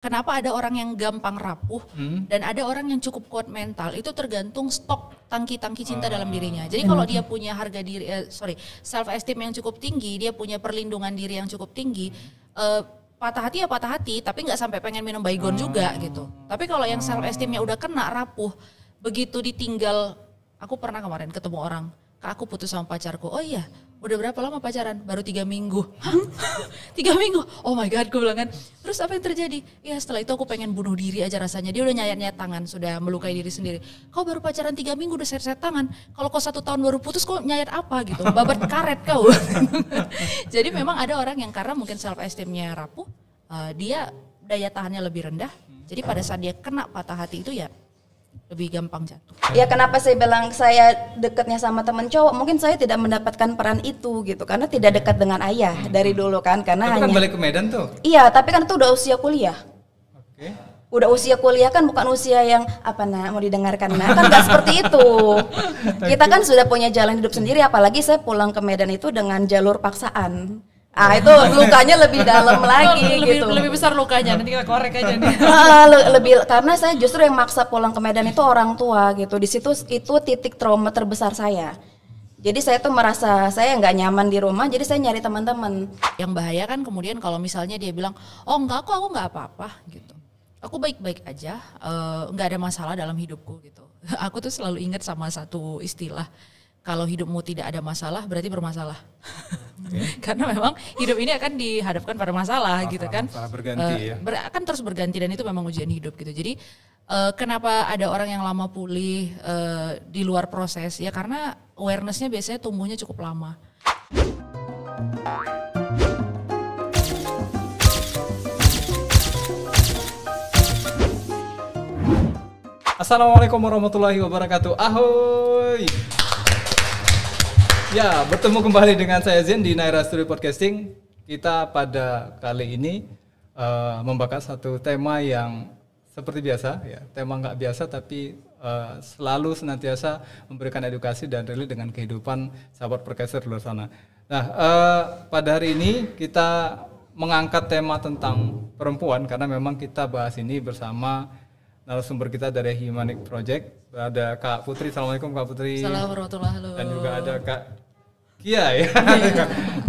kenapa ada orang yang gampang rapuh dan ada orang yang cukup kuat mental, itu tergantung stok tangki-tangki cinta dalam dirinya. Jadi kalau dia punya harga diri, self esteem yang cukup tinggi, dia punya perlindungan diri yang cukup tinggi, patah hati ya patah hati, tapi nggak sampai pengen minum baygon juga gitu. Tapi kalau yang self esteemnya udah kena rapuh, begitu ditinggal, aku pernah kemarin ketemu orang, Kak aku putus sama pacarku. Oh iya, udah berapa lama pacaran? Baru 3 minggu. Hah? 3 minggu? Oh my God, gue bilang kan. Terus apa yang terjadi? Ya setelah itu aku pengen bunuh diri aja rasanya. Dia udah nyayat-nyayat tangan, sudah melukai diri sendiri. Kau baru pacaran 3 minggu udah sayat-sayat tangan. Kalau kau 1 tahun baru putus, kau nyayat apa gitu? Babat karet kau. Jadi memang ada orang yang karena mungkin self esteemnya rapuh, dia daya tahannya lebih rendah. Jadi pada saat dia kena patah hati itu ya lebih gampang jatuh. Ya kenapa saya bilang saya dekatnya sama teman cowok, mungkin saya tidak mendapatkan peran itu gitu, karena tidak dekat dengan ayah dari dulu kan, karena tapi hanya. Kan balik ke Medan tuh. Iya, tapi kan itu udah usia kuliah. Oke. Udah usia kuliah kan bukan usia yang apa nak mau didengarkan nak, kan nggak seperti itu. Kita kan sudah punya jalan hidup sendiri, apalagi saya pulang ke Medan itu dengan jalur paksaan. Itu lukanya lebih dalam lagi gitu. Lebih besar lukanya, nanti kita korek aja nih. Lebih karena saya justru yang maksa pulang ke Medan itu orang tua gitu. Di situ itu titik trauma terbesar saya. Jadi saya tuh merasa saya nggak nyaman di rumah, jadi saya nyari teman-teman. Yang bahaya kan kemudian kalau misalnya dia bilang, oh enggak aku nggak apa-apa gitu. Aku baik-baik aja, nggak ada masalah dalam hidupku gitu. Aku tuh selalu ingat sama satu istilah. Kalau hidupmu tidak ada masalah, berarti bermasalah. Karena memang hidup ini akan dihadapkan pada masalah gitu kan. Berganti ya. Akan terus berganti dan itu memang ujian hidup gitu. Jadi kenapa ada orang yang lama pulih di luar proses? Ya karena awarenessnya biasanya tumbuhnya cukup lama. Assalamualaikum warahmatullahi wabarakatuh. Ahoy. Ya, bertemu kembali dengan saya Zen di Naira Studio Podcasting. Kita pada kali ini membahas satu tema yang seperti biasa, ya, tema nggak biasa tapi selalu senantiasa memberikan edukasi dan relate dengan kehidupan sahabat podcaster di luar sana. Nah, pada hari ini kita mengangkat tema tentang perempuan karena memang kita bahas ini bersama narasumber kita dari Humanic Project. Ada Kak Putri. Assalamualaikum Kak Putri. Assalamualaikum warahmatullahi wabarakatuh. Dan juga ada Kak Kia ya.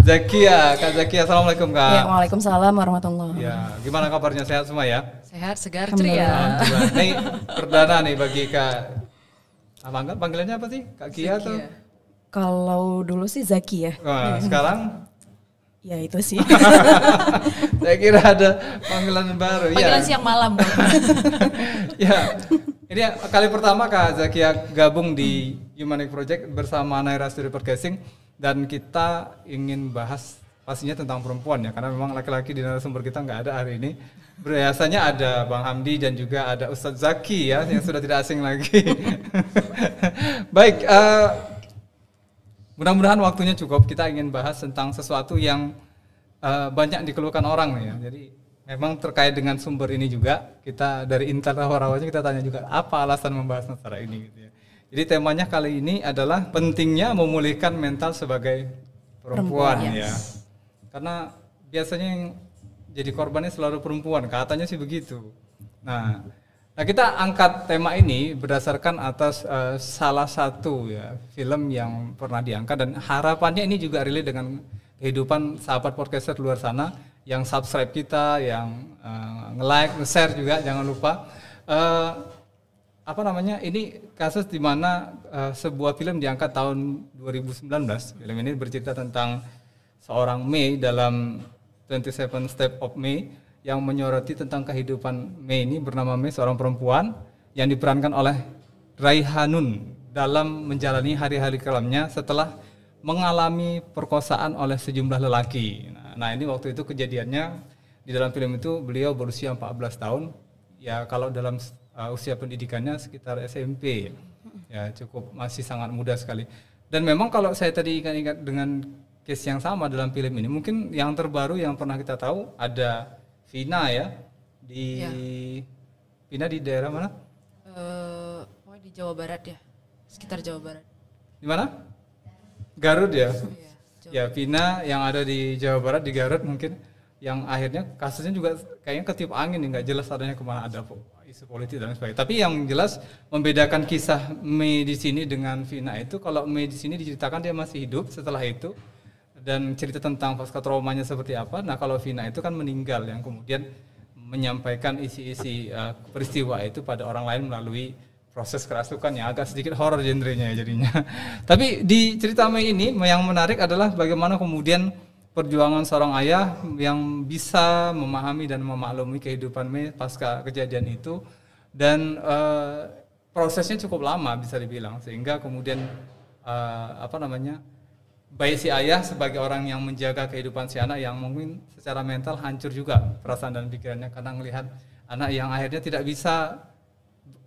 Zakia, Kak Zakia. Assalamualaitum Kak. Ya, waalaikumsalam warahmatullahi. Ya, gimana kabarnya, sehat semua ya? Sehat, segar, ceria. Nih perdana nih bagi Kak, panggilannya apa sih? Kak Kia atau? Kalau dulu sih Zaki ya. Wah, sekarang? Ya itu sih. Saya kira ada panggilan baru. Panggilan Ya. siang malam. Ya, ini kali pertama Kak Zakia gabung di Humanic Project bersama Naira Studio Podcasting dan kita ingin bahas pastinya tentang perempuan ya, karena memang laki-laki di narasumber kita nggak ada hari ini. Biasanya ada Bang Hamdi dan juga ada Ustadz Zaki ya yang sudah tidak asing lagi. Baik, mudah-mudahan waktunya cukup. Kita ingin bahas tentang sesuatu yang banyak dikeluhkan orang nih ya. Jadi memang terkait dengan sumber ini juga, kita dari internal warawanya kita tanya juga apa alasan membahas masalah ini gitu ya. Jadi temanya kali ini adalah pentingnya memulihkan mental sebagai perempuan ya. Karena biasanya yang jadi korbannya selalu perempuan, katanya sih begitu. Nah kita angkat tema ini berdasarkan atas salah satu ya film yang pernah diangkat dan harapannya ini juga relate dengan kehidupan sahabat podcaster luar sana yang subscribe kita, yang nge-like, nge-share juga jangan lupa. Ini kasus di mana sebuah film diangkat tahun 2019. Film ini bercerita tentang seorang Mei dalam 27 Steps of Mei yang menyoroti tentang kehidupan Mei ini, bernama Mei, seorang perempuan yang diperankan oleh Raihanun dalam menjalani hari-hari kelamnya setelah mengalami perkosaan oleh sejumlah lelaki. Nah ini waktu itu kejadiannya di dalam film itu beliau berusia 14 tahun. Ya kalau dalam usia pendidikannya sekitar SMP ya, cukup masih sangat muda sekali. Dan memang kalau saya tadi ingat dengan case yang sama dalam film ini, mungkin yang terbaru yang pernah kita tahu ada Vina ya Vina di daerah mana? Di Jawa Barat ya, sekitar Jawa Barat. Di mana? Garut ya. Ya Vina yang ada di Jawa Barat, di Garut mungkin. yang akhirnya kasusnya juga kayaknya ketiup angin, nggak jelas adanya kemana, ada isu politik dan sebagainya. Tapi yang jelas membedakan kisah Mei di sini dengan Vina itu, kalau Mei di sini diceritakan dia masih hidup setelah itu dan cerita tentang pasca traumanya seperti apa. Nah kalau Vina itu kan meninggal, yang kemudian menyampaikan isi-isi peristiwa itu pada orang lain melalui proses kerasukan yang agak sedikit horor genrenya jadinya. Tapi di cerita Mei ini yang menarik adalah bagaimana kemudian perjuangan seorang ayah yang bisa memahami dan memaklumi kehidupan Mei pasca kejadian itu, dan prosesnya cukup lama bisa dibilang, sehingga kemudian baik si ayah sebagai orang yang menjaga kehidupan si anak yang mungkin secara mental hancur juga perasaan dan pikirannya karena melihat anak yang akhirnya tidak bisa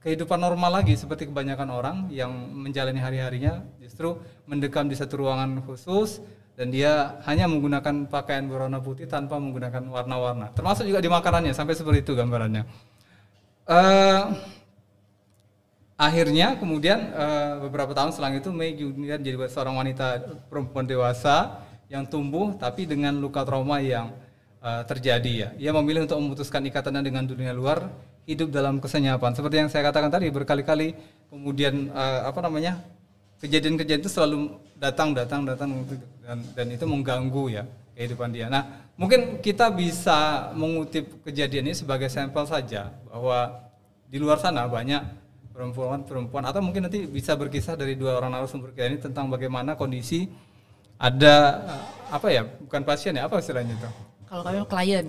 kehidupan normal lagi seperti kebanyakan orang yang menjalani hari-harinya, justru mendekam di satu ruangan khusus dan dia hanya menggunakan pakaian berwarna putih tanpa menggunakan warna-warna. Termasuk juga di makanannya, sampai seperti itu gambarannya. Akhirnya kemudian beberapa tahun selang itu Mei kemudian jadi seorang wanita perempuan dewasa yang tumbuh tapi dengan luka trauma yang terjadi ya. Ia memilih untuk memutuskan ikatannya dengan dunia luar, hidup dalam kesenyapan. Seperti yang saya katakan tadi, berkali-kali kemudian kejadian-kejadian itu selalu datang dan itu mengganggu ya kehidupan dia. Nah, mungkin kita bisa mengutip kejadian ini sebagai sampel saja bahwa di luar sana banyak perempuan atau mungkin nanti bisa berkisah dari dua orang narasumber kita ini tentang bagaimana kondisi ada bukan pasien ya, apa istilahnya itu? Kalau kami klien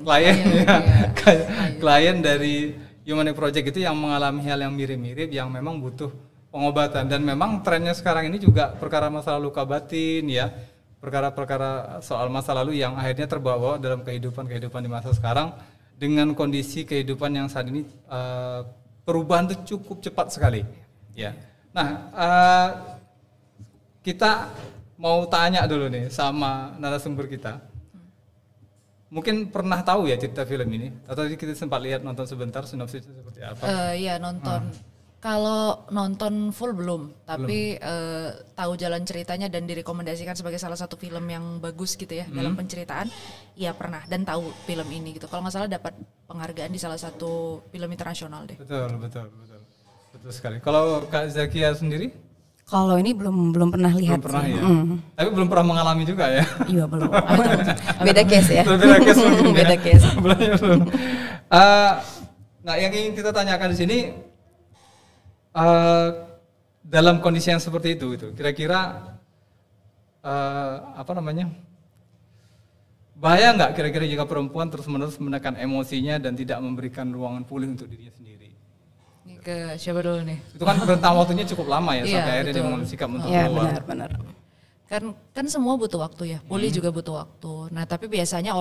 klien dari Human Project itu yang mengalami hal yang mirip-mirip yang memang butuh pengobatan, dan memang trennya sekarang ini juga perkara masalah luka batin ya, perkara-perkara soal masa lalu yang akhirnya terbawa dalam kehidupan di masa sekarang dengan kondisi kehidupan yang saat ini perubahan itu cukup cepat sekali ya. Nah, kita mau tanya dulu nih sama narasumber kita. Mungkin pernah tahu ya cerita film ini atau kita sempat lihat nonton sebentar sinopsisnya seperti apa? Iya nonton. Kalau nonton full belum, tapi tahu jalan ceritanya dan direkomendasikan sebagai salah satu film yang bagus gitu ya dalam penceritaan. Iya pernah dan tahu film ini gitu. Kalau nggak salah dapat penghargaan di salah satu film internasional deh. Betul sekali. Kalau Kak Zakia sendiri? Kalau ini belum pernah lihat. Belum pernah ya. Tapi belum pernah mengalami juga ya. Iya belum. Beda case ya. Beda case mungkin. Beda case. Belum. Nah, yang ingin kita tanyakan di sini dalam kondisi yang seperti itu kira-kira bahaya nggak kira-kira jika perempuan terus-menerus menekan emosinya dan tidak memberikan ruangan pulih untuk dirinya sendiri? Ini ke siapa dulu nih? Itu kan rentang waktunya cukup lama ya sampai akhirnya dia mengambil sikap untuk keluar. Iya benar. Kan semua butuh waktu ya, pulih juga butuh waktu. Nah tapi biasanya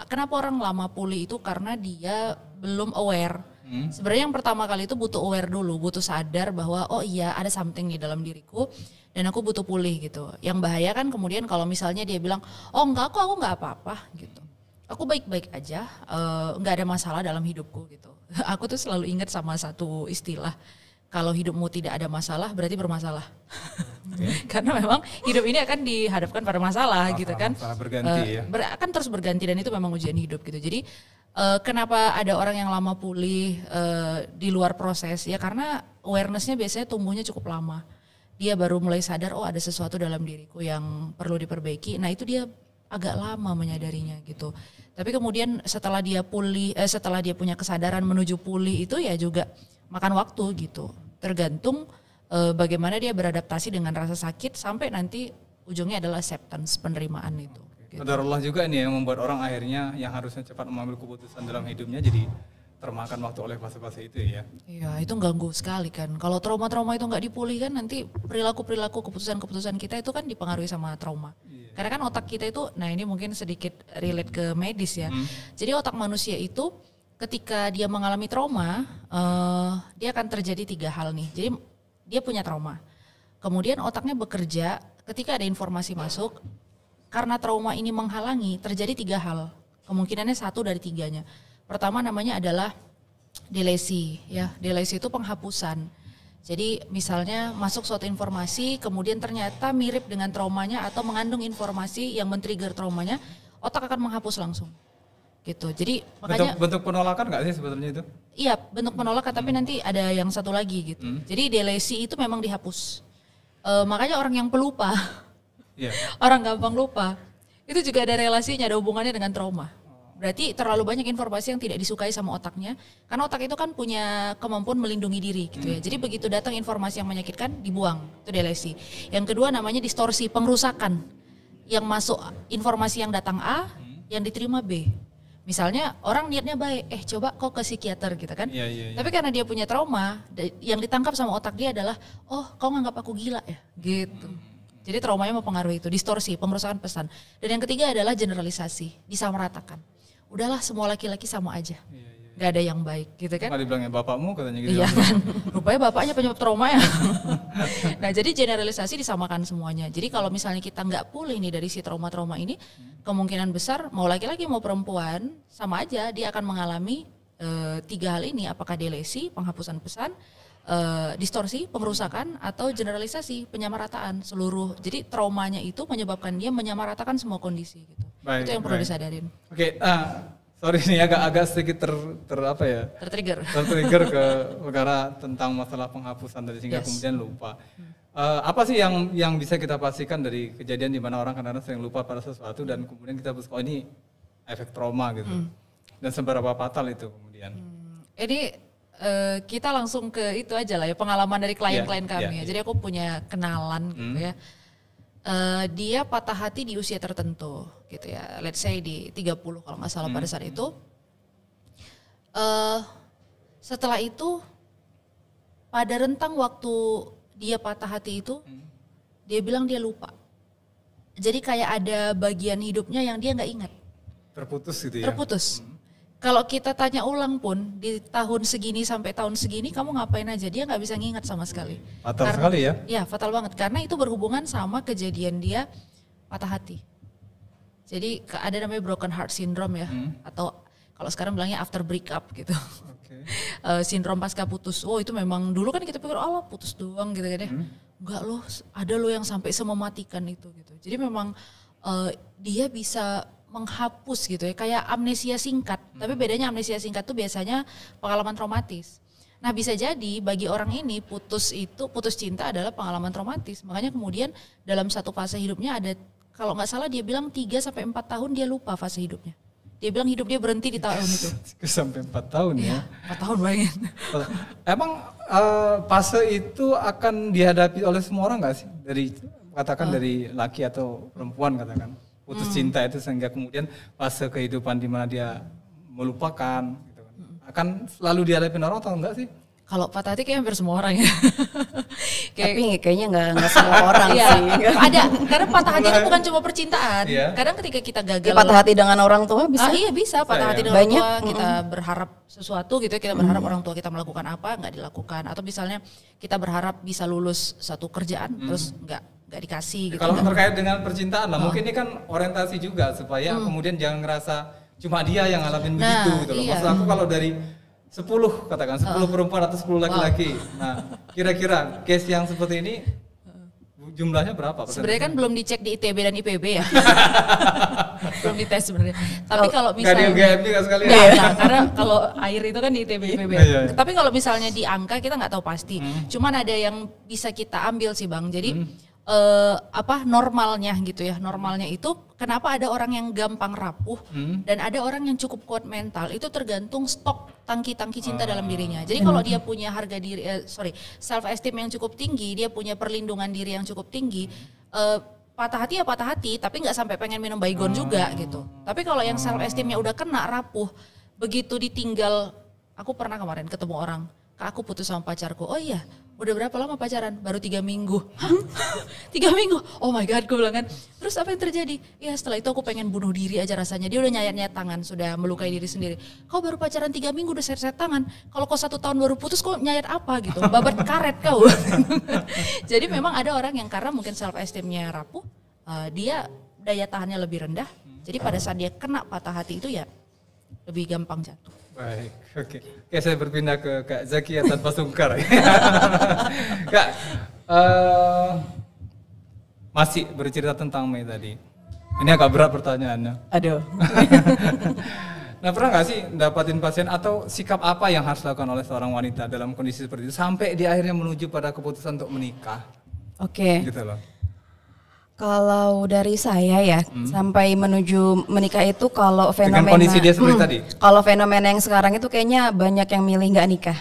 kenapa orang lama pulih itu karena dia belum aware. Sebenarnya yang pertama kali itu butuh aware dulu, butuh sadar bahwa oh iya ada something di dalam diriku dan aku butuh pulih gitu. Yang bahaya kan kemudian kalau misalnya dia bilang oh enggak aku nggak apa-apa gitu, aku baik-baik aja, nggak ada masalah dalam hidupku gitu. Aku tuh selalu ingat sama satu istilah, kalau hidupmu tidak ada masalah berarti bermasalah. Karena memang hidup ini akan dihadapkan pada masalah gitu kan. Berganti ya. Akan terus berganti dan itu memang ujian hidup gitu. Jadi kenapa ada orang yang lama pulih di luar proses ya, karena awareness-nya biasanya tumbuhnya cukup lama. Dia baru mulai sadar oh ada sesuatu dalam diriku yang perlu diperbaiki. Nah itu dia agak lama menyadarinya gitu. Tapi kemudian setelah dia pulih, setelah dia punya kesadaran menuju pulih itu ya juga makan waktu gitu. Tergantung bagaimana dia beradaptasi dengan rasa sakit sampai nanti ujungnya adalah acceptance, penerimaan itu. Gitu. Qadarullah juga ini yang membuat orang akhirnya yang harusnya cepat mengambil keputusan dalam hidupnya jadi termakan waktu oleh fase-fase itu ya. Iya itu ganggu sekali kan. Kalau trauma-trauma itu nggak dipulihkan nanti perilaku-perilaku keputusan-keputusan kita itu kan dipengaruhi sama trauma. Iya. Karena kan otak kita itu, nah ini mungkin sedikit relate ke medis ya. Jadi otak manusia itu ketika dia mengalami trauma, dia akan terjadi 3 hal nih. Jadi dia punya trauma. Kemudian otaknya bekerja ketika ada informasi masuk. Karena trauma ini menghalangi, terjadi 3 hal. Kemungkinannya 1 dari 3-nya. Pertama namanya adalah delesi ya. Delesi itu penghapusan. Jadi misalnya masuk suatu informasi kemudian ternyata mirip dengan traumanya atau mengandung informasi yang men-trigger traumanya, otak akan menghapus langsung. gitu. Jadi makanya bentuk penolakan nggak sih sebetulnya itu? Iya, bentuk penolakan, tapi nanti ada yang satu lagi gitu. Jadi delesi itu memang dihapus. Makanya orang yang pelupa, orang gampang lupa, itu juga ada relasinya, ada hubungannya dengan trauma. Berarti terlalu banyak informasi yang tidak disukai sama otaknya, karena otak itu kan punya kemampuan melindungi diri gitu ya. Jadi begitu datang informasi yang menyakitkan, dibuang, itu delesi. Yang kedua namanya distorsi, pengrusakan. Yang masuk informasi yang datang A, yang diterima B. Misalnya orang niatnya baik, coba kau ke psikiater gitu kan. Tapi karena dia punya trauma, yang ditangkap sama otak dia adalah, oh kau nganggap aku gila ya, gitu. Jadi traumanya mempengaruhi itu, distorsi, pengrusakan pesan. Dan yang ketiga adalah generalisasi, disamaratakan. Udahlah semua laki-laki sama aja, gak ada yang baik gitu kan. Nggak dibilangnya bapakmu katanya gitu. Iya kan, rupanya bapaknya penyebab trauma ya. Nah jadi generalisasi disamakan semuanya. Jadi kalau misalnya kita nggak pulih nih dari si trauma-trauma ini, kemungkinan besar mau laki-laki mau perempuan sama aja dia akan mengalami 3 hal ini, apakah delesi, penghapusan pesan, distorsi, pengrusakan, atau generalisasi, penyamarataan seluruh. Jadi traumanya itu menyebabkan dia menyamaratakan semua kondisi gitu. Baik, itu yang perlu disadarin. Oke, sorry nih agak sedikit tertrigger ke perkara tentang masalah penghapusan tadi sehingga kemudian lupa. Apa sih yang bisa kita pastikan dari kejadian di mana orang kadang-kadang sering lupa pada sesuatu dan kemudian kita berpikir oh ini efek trauma gitu. Dan seberapa fatal itu kemudian? Ini kita langsung ke itu aja lah ya, pengalaman dari klien-klien kami ya. Jadi aku punya kenalan gitu ya. Dia patah hati di usia tertentu gitu ya, let's say di 30 kalau nggak salah pada saat itu. Setelah itu pada rentang waktu dia patah hati itu, dia bilang dia lupa. Jadi kayak ada bagian hidupnya yang dia nggak ingat. Terputus gitu ya? Terputus. Kalau kita tanya ulang pun di tahun segini sampai tahun segini kamu ngapain aja, dia nggak bisa ngingat sama sekali. Fatal sekali ya? Iya fatal banget karena itu berhubungan sama kejadian dia patah hati. Jadi ada namanya broken heart syndrome ya, atau kalau sekarang bilangnya after breakup gitu. Sindrom pasca putus. Oh itu memang dulu kan kita pikir Allah putus doang gitu kan ya. Enggak loh, ada loh yang sampai semematikan itu gitu. Jadi memang dia bisa menghapus gitu ya, kayak amnesia singkat. Tapi bedanya amnesia singkat tuh biasanya pengalaman traumatis. Nah bisa jadi bagi orang ini putus cinta adalah pengalaman traumatis. Makanya kemudian dalam satu fase hidupnya ada, kalau nggak salah dia bilang 3-4 tahun dia lupa fase hidupnya. Dia bilang hidup dia berhenti di tahun itu. 3-4 tahun ya? 4 tahun bayangin. Emang fase itu akan dihadapi oleh semua orang nggak sih? Dari laki atau perempuan katakan. Putus cinta itu sehingga kemudian fase kehidupan di mana dia melupakan gitu kan. Akan selalu dihadapi orang atau enggak sih? Kalau patah hati kayaknya hampir semua orang ya. Tapi kayaknya nggak semua orang sih. Ada, karena patah hati itu bukan cuma percintaan. Kadang ketika kita gagal. Patah hati dengan orang tua bisa? Iya bisa, patah hati dengan orang tua. Kita berharap sesuatu gitu, kita berharap orang tua kita melakukan apa, nggak dilakukan. Atau misalnya kita berharap bisa lulus satu kerjaan, terus nggak dikasih gitu. Kalau terkait dengan percintaan lah, mungkin ini kan orientasi juga supaya kemudian jangan ngerasa cuma dia yang ngalamin begitu gitu loh. Maksud aku kalau dari 10 katakan 10 perempuan atau 10 laki-laki. Nah, kira-kira case yang seperti ini jumlahnya berapa? Sebenarnya kan belum dicek di ITB dan IPB ya. Belum dites sebenarnya. Tapi kalau misalnya karena kalau air itu kan di ITB IPB. Tapi kalau misalnya di angka kita nggak tahu pasti. Cuman ada yang bisa kita ambil sih Bang. Jadi normalnya gitu ya. Normalnya itu kenapa ada orang yang gampang rapuh dan ada orang yang cukup kuat mental, itu tergantung stok tangki-tangki cinta dalam dirinya. Jadi kalau dia punya harga diri self esteem yang cukup tinggi, dia punya perlindungan diri yang cukup tinggi, patah hati ya patah hati, tapi nggak sampai pengen minum baygon juga gitu. Tapi kalau yang self esteemnya udah kena rapuh, begitu ditinggal, aku pernah kemarin ketemu orang, Kak aku putus sama pacarku. Oh iya, udah berapa lama pacaran? Baru 3 minggu. Hah? 3 minggu? Oh my God, gue bilang kan. Terus apa yang terjadi? Ya setelah itu aku pengen bunuh diri aja rasanya. Dia udah nyayat-nyayat tangan, sudah melukai diri sendiri. Kau baru pacaran 3 minggu udah sayat-sayat tangan. Kalau kau 1 tahun baru putus, kau nyayat apa gitu? Babat karet kau. Jadi memang ada orang yang karena mungkin self esteemnya rapuh, dia daya tahannya lebih rendah. Jadi pada saat dia kena patah hati itu ya lebih gampang jatuh. Baik, oke. Oke, saya berpindah ke Kak Zakia tanpa sungkar. Kak, masih bercerita tentang Mei tadi. Ini agak berat pertanyaannya. Aduh. Nah pernah nggak sih dapatin pasien atau sikap apa yang harus dilakukan oleh seorang wanita dalam kondisi seperti itu sampai di akhirnya menuju pada keputusan untuk menikah? Oke. Gitu loh. Kalau dari saya ya sampai menuju menikah itu kalau fenomena Dengan kondisi dia seperti tadi. Kalau fenomena yang sekarang itu kayaknya banyak yang milih nggak nikah.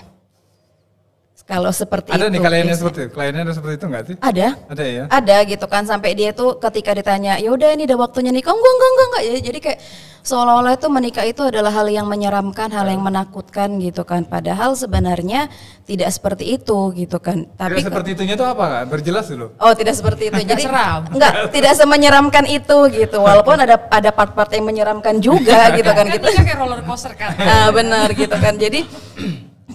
Kalau seperti Ada itu. nih kliennya biasanya. seperti itu? Kliennya ada seperti itu nggak sih? Ada. Ada ya? Ada gitu kan sampai dia tuh ketika ditanya, ya udah ini udah waktunya nikah, enggak. Jadi kayak seolah-olah itu menikah itu adalah hal yang menyeramkan, hal yang menakutkan gitu kan. Padahal sebenarnya tidak seperti itu gitu kan. Tapi Tidak seperti itunya tuh apa Kak? Berjelas dulu. Oh, tidak seperti itu. Jadi seram. enggak, tidak semenyeramkan itu gitu. Walaupun ada part-part yang menyeramkan juga gitu kan gitu. Kan kayak roller coaster kan. Nah, benar gitu kan. Jadi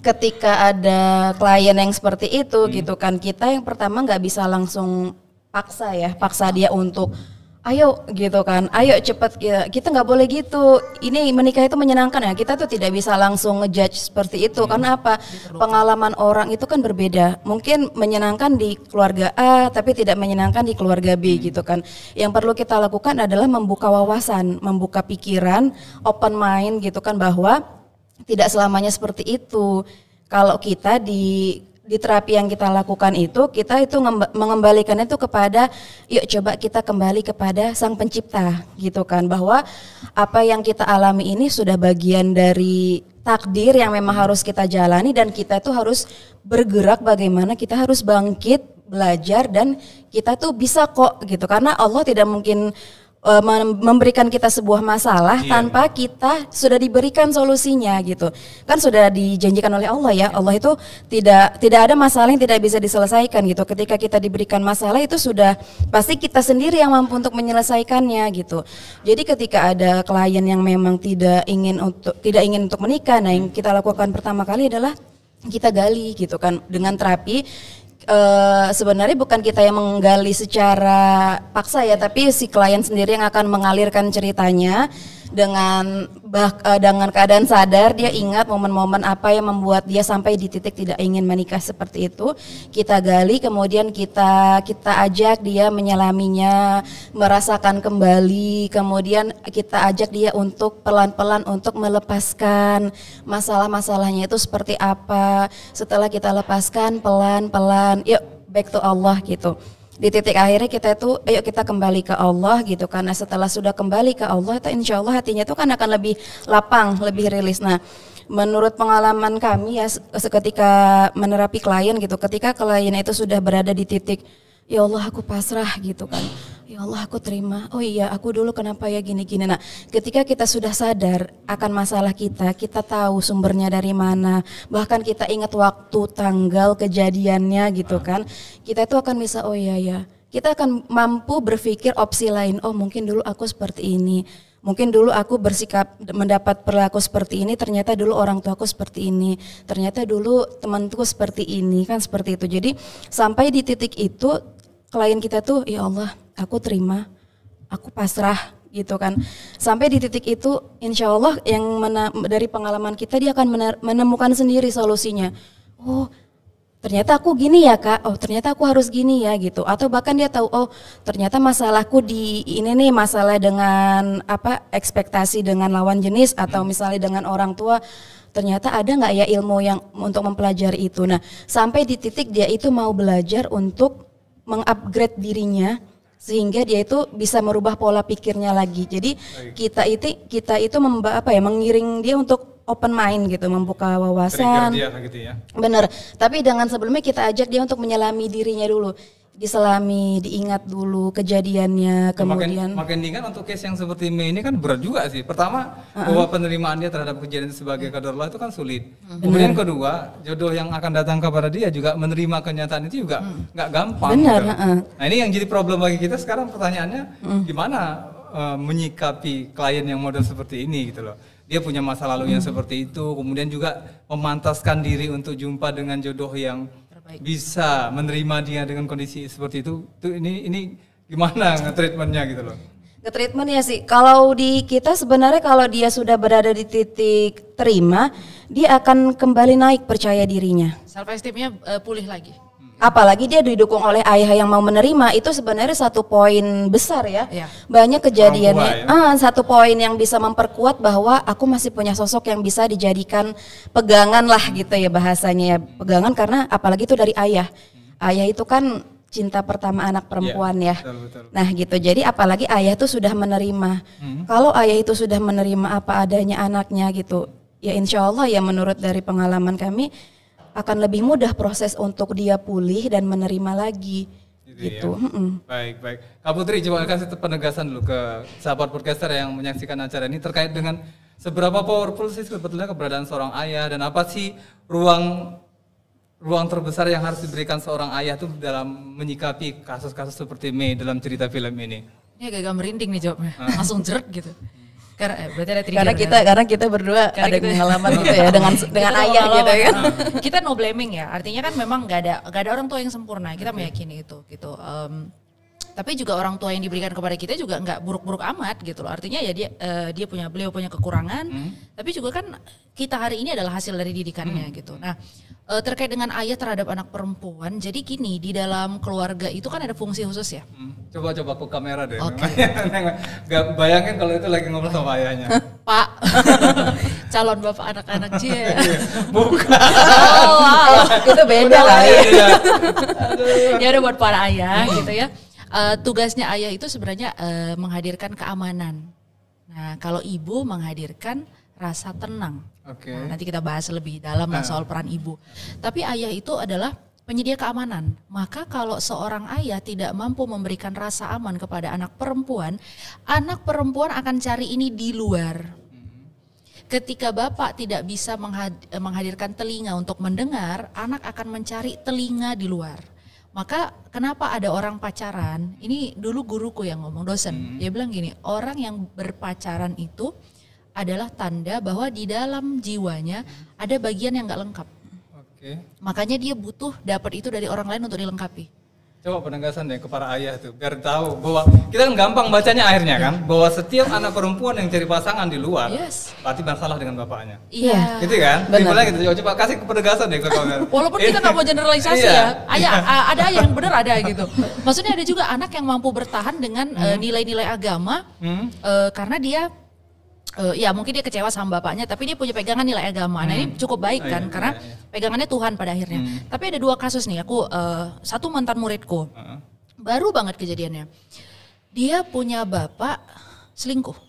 ketika ada klien yang seperti itu gitu kan, kita yang pertama nggak bisa langsung paksa dia untuk ayo gitu kan, ayo cepet, kita nggak boleh gitu, ini menikah itu menyenangkan ya, kita tuh tidak bisa langsung ngejudge seperti itu. Karena apa, pengalaman orang itu kan berbeda, mungkin menyenangkan di keluarga A tapi tidak menyenangkan di keluarga B gitu kan. Yang perlu kita lakukan adalah membuka wawasan, membuka pikiran, open mind gitu kan, bahwa tidak selamanya seperti itu. Kalau kita di terapi yang kita lakukan itu, kita itu mengembalikan itu kepada, yuk coba kita kembali kepada Sang Pencipta gitu kan, bahwa apa yang kita alami ini sudah bagian dari takdir yang memang harus kita jalani, dan kita itu harus bergerak bagaimana kita harus bangkit, belajar, dan kita tuh bisa kok gitu. Karena Allah tidak mungkin memberikan kita sebuah masalah tanpa kita sudah diberikan solusinya gitu. Kan sudah dijanjikan oleh Allah ya. Allah itu tidak ada masalah yang tidak bisa diselesaikan gitu. Ketika kita diberikan masalah itu sudah pasti kita sendiri yang mampu untuk menyelesaikannya gitu. Jadi ketika ada klien yang memang tidak ingin untuk menikah, nah yang kita lakukan pertama kali adalah kita gali gitu kan dengan terapi. Sebenarnya bukan kita yang menggali secara paksa ya, tapi si klien sendiri yang akan mengalirkan ceritanya dengan keadaan sadar. Dia ingat momen-momen apa yang membuat dia sampai di titik tidak ingin menikah seperti itu. Kita gali, kemudian kita ajak dia menyelaminya, merasakan kembali, kemudian kita ajak dia untuk pelan-pelan untuk melepaskan masalah-masalahnya itu seperti apa. Setelah kita lepaskan pelan-pelan, yuk back to Allah gitu. Di titik akhirnya kita itu, ayo kita kembali ke Allah gitu. Karena setelah sudah kembali ke Allah, itu insya Allah hatinya itu kan akan lebih lapang, lebih rilis. Nah, menurut pengalaman kami ya, seketika menerapi klien gitu, ketika klien itu sudah berada di titik, ya Allah aku pasrah gitu kan, ya Allah aku terima, oh iya aku dulu kenapa ya gini-gini. Nah ketika kita sudah sadar akan masalah kita tahu sumbernya dari mana, bahkan kita ingat waktu, tanggal, kejadiannya gitu kan, kita itu akan bisa, oh iya ya, kita akan mampu berpikir opsi lain. Oh mungkin dulu aku seperti ini, mungkin dulu aku bersikap mendapat perilaku seperti ini, ternyata dulu orang tuaku seperti ini, ternyata dulu temanku seperti ini, kan seperti itu. Jadi sampai di titik itu klien kita tuh, ya Allah aku terima, aku pasrah gitu kan. Sampai di titik itu insya Allah yang dari pengalaman kita dia akan menemukan sendiri solusinya. Oh ternyata aku gini ya Kak, oh ternyata aku harus gini ya gitu. Atau bahkan dia tahu, oh ternyata masalahku di ini nih, masalah dengan ekspektasi dengan lawan jenis, atau misalnya dengan orang tua. Ternyata ada nggak ya ilmu yang untuk mempelajari itu. Nah sampai di titik dia itu mau belajar untuk mengupgrade dirinya, sehingga dia itu bisa merubah pola pikirnya lagi. Jadi kita itu mengiring dia untuk open mind gitu, membuka wawasan. Trigger dia gitu ya. Bener. Tapi dengan sebelumnya kita ajak dia untuk menyelami dirinya dulu, diselami, diingat dulu kejadiannya, kemudian makin diingat. Untuk case yang seperti Mei ini kan berat juga sih. Pertama bahwa penerimaan dia terhadap kejadian sebagai qadarullah itu kan sulit. Kemudian kedua, jodoh yang akan datang kepada dia juga menerima kenyataan itu juga nggak gampang. Benar. Gitu. Nah ini yang jadi problem bagi kita sekarang. Pertanyaannya gimana menyikapi klien yang model seperti ini gitu loh. Dia punya masa lalu yang seperti itu, kemudian juga memantaskan diri untuk jumpa dengan jodoh yang bisa menerima dia dengan kondisi seperti itu. Ini gimana nge-treatmentnya gitu loh? Nge-treatmentnya sih, kalau di kita sebenarnya kalau dia sudah berada di titik terima, dia akan kembali naik percaya dirinya. Self esteemnya pulih lagi. Apalagi dia didukung oleh ayah yang mau menerima, itu sebenarnya satu poin besar ya. Iya. Banyak kejadiannya. Orang tua, Satu poin yang bisa memperkuat bahwa aku masih punya sosok yang bisa dijadikan pegangan lah gitu ya bahasanya ya. Pegangan karena apalagi itu dari ayah. Ayah itu kan cinta pertama anak perempuan ya. Betul. Nah gitu, jadi apalagi ayah tuh sudah menerima. Kalau ayah itu sudah menerima apa adanya anaknya gitu, ya insya Allah ya menurut dari pengalaman kami akan lebih mudah proses untuk dia pulih dan menerima lagi gitu. Ya. Baik. Kak Putri, coba kasih penegasan dulu ke sahabat podcaster yang menyaksikan acara ini terkait dengan seberapa powerful sih sebetulnya keberadaan seorang ayah dan apa sih ruang terbesar yang harus diberikan seorang ayah tuh dalam menyikapi kasus-kasus seperti Mei dalam cerita film ini. Ini agak merinding nih jawabnya, langsung jeret gitu. Berarti ada Karena kita berdua ada pengalaman gitu ya dengan ayah gitu ya. Kita no blaming ya, artinya kan memang gak ada orang tua yang sempurna, kita meyakini itu gitu. Tapi juga orang tua yang diberikan kepada kita juga nggak buruk-buruk amat gitu loh. Artinya ya beliau punya kekurangan, tapi juga kan kita hari ini adalah hasil dari didikannya gitu. Nah, terkait dengan ayah terhadap anak perempuan, jadi gini, di dalam keluarga itu kan ada fungsi khusus ya. Coba ke kamera deh. Oke. Gak bayangin kalau itu lagi ngobrol sama ayahnya. Pak, calon bapak anak-anak cie. Bukan. Itu beda lah ya. Ya udah buat para ayah gitu ya. Tugasnya ayah itu sebenarnya menghadirkan keamanan. Nah, kalau ibu menghadirkan rasa tenang. Oke. Nah, nanti kita bahas lebih dalam soal peran ibu. Tapi ayah itu adalah penyedia keamanan. Maka kalau seorang ayah tidak mampu memberikan rasa aman kepada anak perempuan akan cari ini di luar. Ketika bapak tidak bisa menghadirkan telinga untuk mendengar, anak akan mencari telinga di luar. Maka kenapa ada orang pacaran, ini dulu guruku yang ngomong, dosen, dia bilang gini, orang yang berpacaran itu adalah tanda bahwa di dalam jiwanya ada bagian yang gak lengkap. Makanya dia butuh dapat itu dari orang lain untuk dilengkapi. Coba penegasan deh ke para ayah tuh, biar tahu bahwa kita kan gampang bacanya akhirnya kan, bahwa setiap anak perempuan yang cari pasangan di luar, berarti bersalah dengan bapaknya. Iya. Gitu kan? Benar. Gitu. Coba kasih penegasan deh ke kamu. Walaupun kita nggak mau generalisasi ya, ada ayah yang benar ada gitu. Maksudnya ada juga anak yang mampu bertahan dengan nilai-nilai agama, karena dia ya mungkin dia kecewa sama bapaknya, tapi dia punya pegangan nilai agama. Nah ini cukup baik kan, karena pegangannya Tuhan pada akhirnya. Tapi ada dua kasus nih, aku satu mantan muridku, baru banget kejadiannya. Dia punya bapak selingkuh,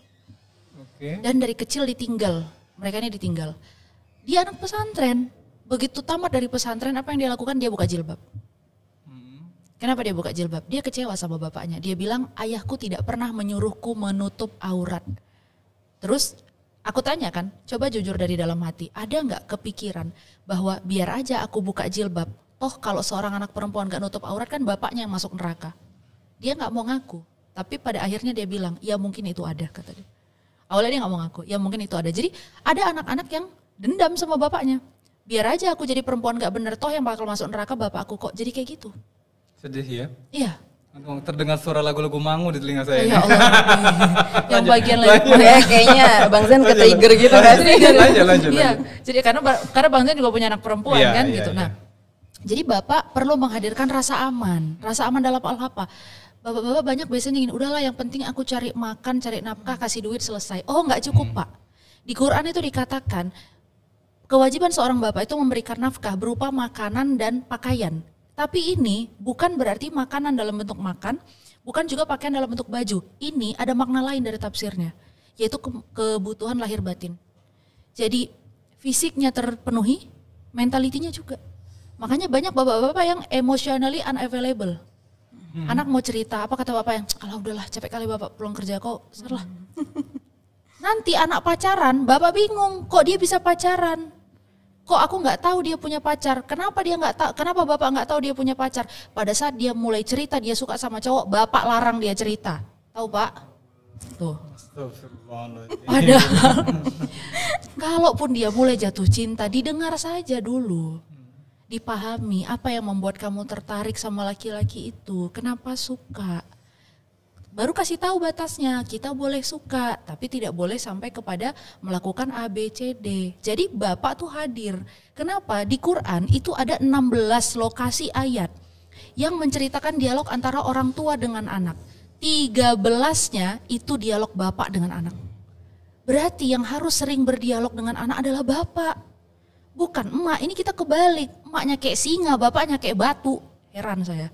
dan dari kecil ditinggal, mereka ini ditinggal. Dia anak pesantren, begitu tamat dari pesantren apa yang dia lakukan? Dia buka jilbab. Kenapa dia buka jilbab? Dia kecewa sama bapaknya. Dia bilang, ayahku tidak pernah menyuruhku menutup aurat. Terus aku tanya kan, coba jujur dari dalam hati, ada nggak kepikiran bahwa biar aja aku buka jilbab, toh kalau seorang anak perempuan nggak nutup aurat kan bapaknya yang masuk neraka. Dia nggak mau ngaku, tapi pada akhirnya dia bilang, ya mungkin itu ada, kata dia. Awalnya dia nggak mau ngaku, ya mungkin itu ada. Jadi ada anak-anak yang dendam sama bapaknya. Biar aja aku jadi perempuan nggak bener, toh yang bakal masuk neraka bapakku kok. Jadi kayak gitu. Sedih ya? Iya. Terdengar suara lagu-lagu Mangu di telinga saya. Ya Allah. Yang bagian lain kayaknya Bang Zen ke-trigger gitu kan sih. Lanjut. Iya. Jadi karena Bang Zen juga punya anak perempuan kan gitu. Nah, jadi bapak perlu menghadirkan rasa aman. Rasa aman dalam hal apa? Bapak-bapak banyak biasanya ingin, udahlah yang penting aku cari makan, cari nafkah, kasih duit selesai. Oh nggak cukup Pak. Di Quran itu dikatakan kewajiban seorang bapak itu memberikan nafkah berupa makanan dan pakaian. Tapi ini bukan berarti makanan dalam bentuk makan, bukan juga pakaian dalam bentuk baju. Ini ada makna lain dari tafsirnya, yaitu kebutuhan lahir batin. Jadi fisiknya terpenuhi, mentalitinya juga. Makanya banyak bapak-bapak yang emotionally unavailable. Anak mau cerita, apa kata bapak yang, alah udahlah capek kali bapak pulang kerja kok, serlah. Nanti anak pacaran, bapak bingung, kok dia bisa pacaran? Kok aku nggak tahu dia punya pacar? Kenapa dia nggak tahu? Kenapa bapak nggak tahu dia punya pacar? Pada saat dia mulai cerita dia suka sama cowok, bapak larang dia cerita. Tahu Pak? Tuh. Padahal kalaupun dia mulai jatuh cinta, didengar saja dulu. Dipahami apa yang membuat kamu tertarik sama laki-laki itu. Kenapa suka? baru kasih tahu batasnya. Kita boleh suka, tapi tidak boleh sampai kepada melakukan A, B, C, D. Jadi bapak tuh hadir. Kenapa? Di Quran itu ada 16 lokasi ayat yang menceritakan dialog antara orang tua dengan anak. 13-nya itu dialog bapak dengan anak. Berarti yang harus sering berdialog dengan anak adalah bapak. Bukan emak. Ini kita kebalik. Emaknya kayak singa, bapaknya kayak batu. Heran saya.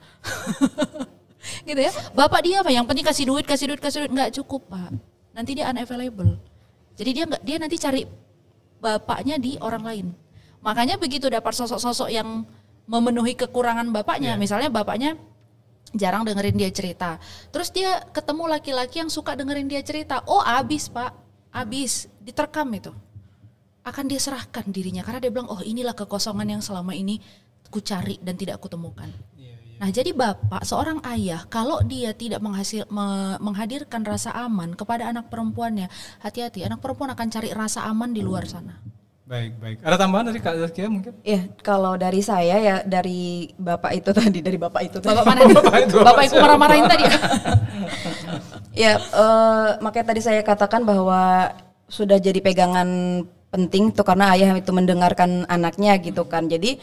Gitu ya, bapak dia apa yang penting kasih duit, nggak cukup pak, nanti dia unavailable, jadi dia nanti cari bapaknya di orang lain. Makanya begitu dapat sosok-sosok yang memenuhi kekurangan bapaknya, misalnya bapaknya jarang dengerin dia cerita, terus dia ketemu laki-laki yang suka dengerin dia cerita, oh abis pak, abis diterkam itu, akan dia serahkan dirinya karena dia bilang oh inilah kekosongan yang selama ini ku cari dan tidak ku temukan. Nah jadi bapak, seorang ayah, kalau dia tidak menghadirkan rasa aman kepada anak perempuannya, hati-hati, anak perempuan akan cari rasa aman di luar sana. Baik. Ada tambahan dari Kak Zaskia mungkin? Ya, kalau dari saya ya dari bapak itu tadi, Bapak mana nih? Bapak itu marah-marahin tadi ya? Ya, makanya tadi saya katakan bahwa sudah jadi pegangan penting tuh karena ayah itu mendengarkan anaknya gitu kan. Jadi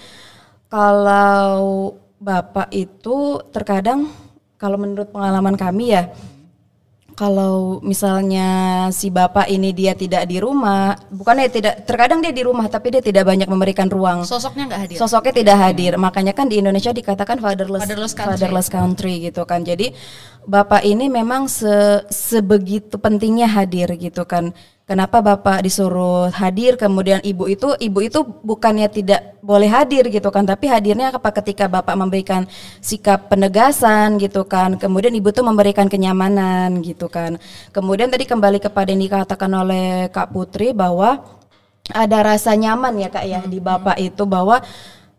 kalau bapak itu terkadang kalau menurut pengalaman kami ya, kalau misalnya si bapak ini dia tidak di rumah, bukannya tidak, terkadang dia di rumah tapi dia tidak banyak memberikan ruang. Sosoknya nggak hadir. Sosoknya tidak hadir. Makanya kan di Indonesia dikatakan fatherless country gitu kan. Jadi bapak ini memang sebegitu pentingnya hadir gitu kan. Kenapa bapak disuruh hadir, kemudian ibu itu bukannya tidak boleh hadir gitu kan, tapi hadirnya ketika bapak memberikan sikap penegasan gitu kan, kemudian ibu tuh memberikan kenyamanan gitu kan. Kemudian tadi kembali kepada yang dikatakan oleh Kak Putri bahwa ada rasa nyaman ya Kak ya di bapak itu, bahwa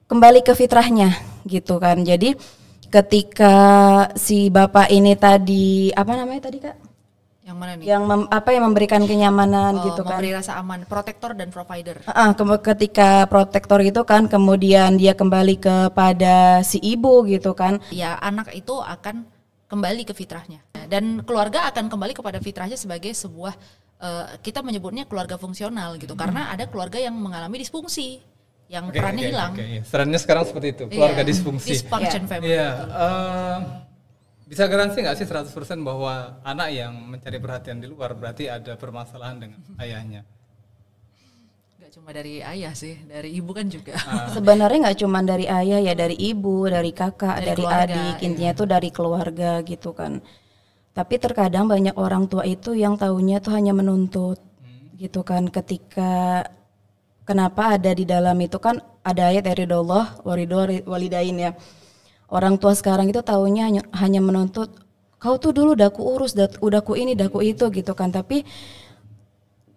kembali ke fitrahnya gitu kan. Jadi ketika si bapak ini tadi apa namanya tadi Kak? Yang mana nih? Yang memberikan kenyamanan gitu kan. Memberi rasa aman, protektor dan provider. Ketika protektor itu kan kemudian dia kembali kepada si ibu gitu kan. Ya anak itu akan kembali ke fitrahnya. Dan keluarga akan kembali kepada fitrahnya sebagai sebuah, kita menyebutnya keluarga fungsional gitu. Karena ada keluarga yang mengalami disfungsi, yang perannya hilang. Trennya sekarang seperti itu, keluarga disfungsi. Dysfunction family. Bisa garansi nggak sih 100% bahwa anak yang mencari perhatian di luar berarti ada permasalahan dengan ayahnya? Gak cuma dari ayah sih, dari ibu kan juga. Sebenarnya nggak cuma dari ayah ya, dari ibu, dari kakak, dari keluarga, adik, intinya tuh dari keluarga gitu kan. Tapi terkadang banyak orang tua itu yang taunya tuh hanya menuntut gitu kan. Ketika kenapa ada di dalam itu kan ada ayat dari Allah walidain ya. Orang tua sekarang itu taunya hanya menuntut, kau tuh dulu udah ku urus, udah ku ini, udah ku itu gitu kan. Tapi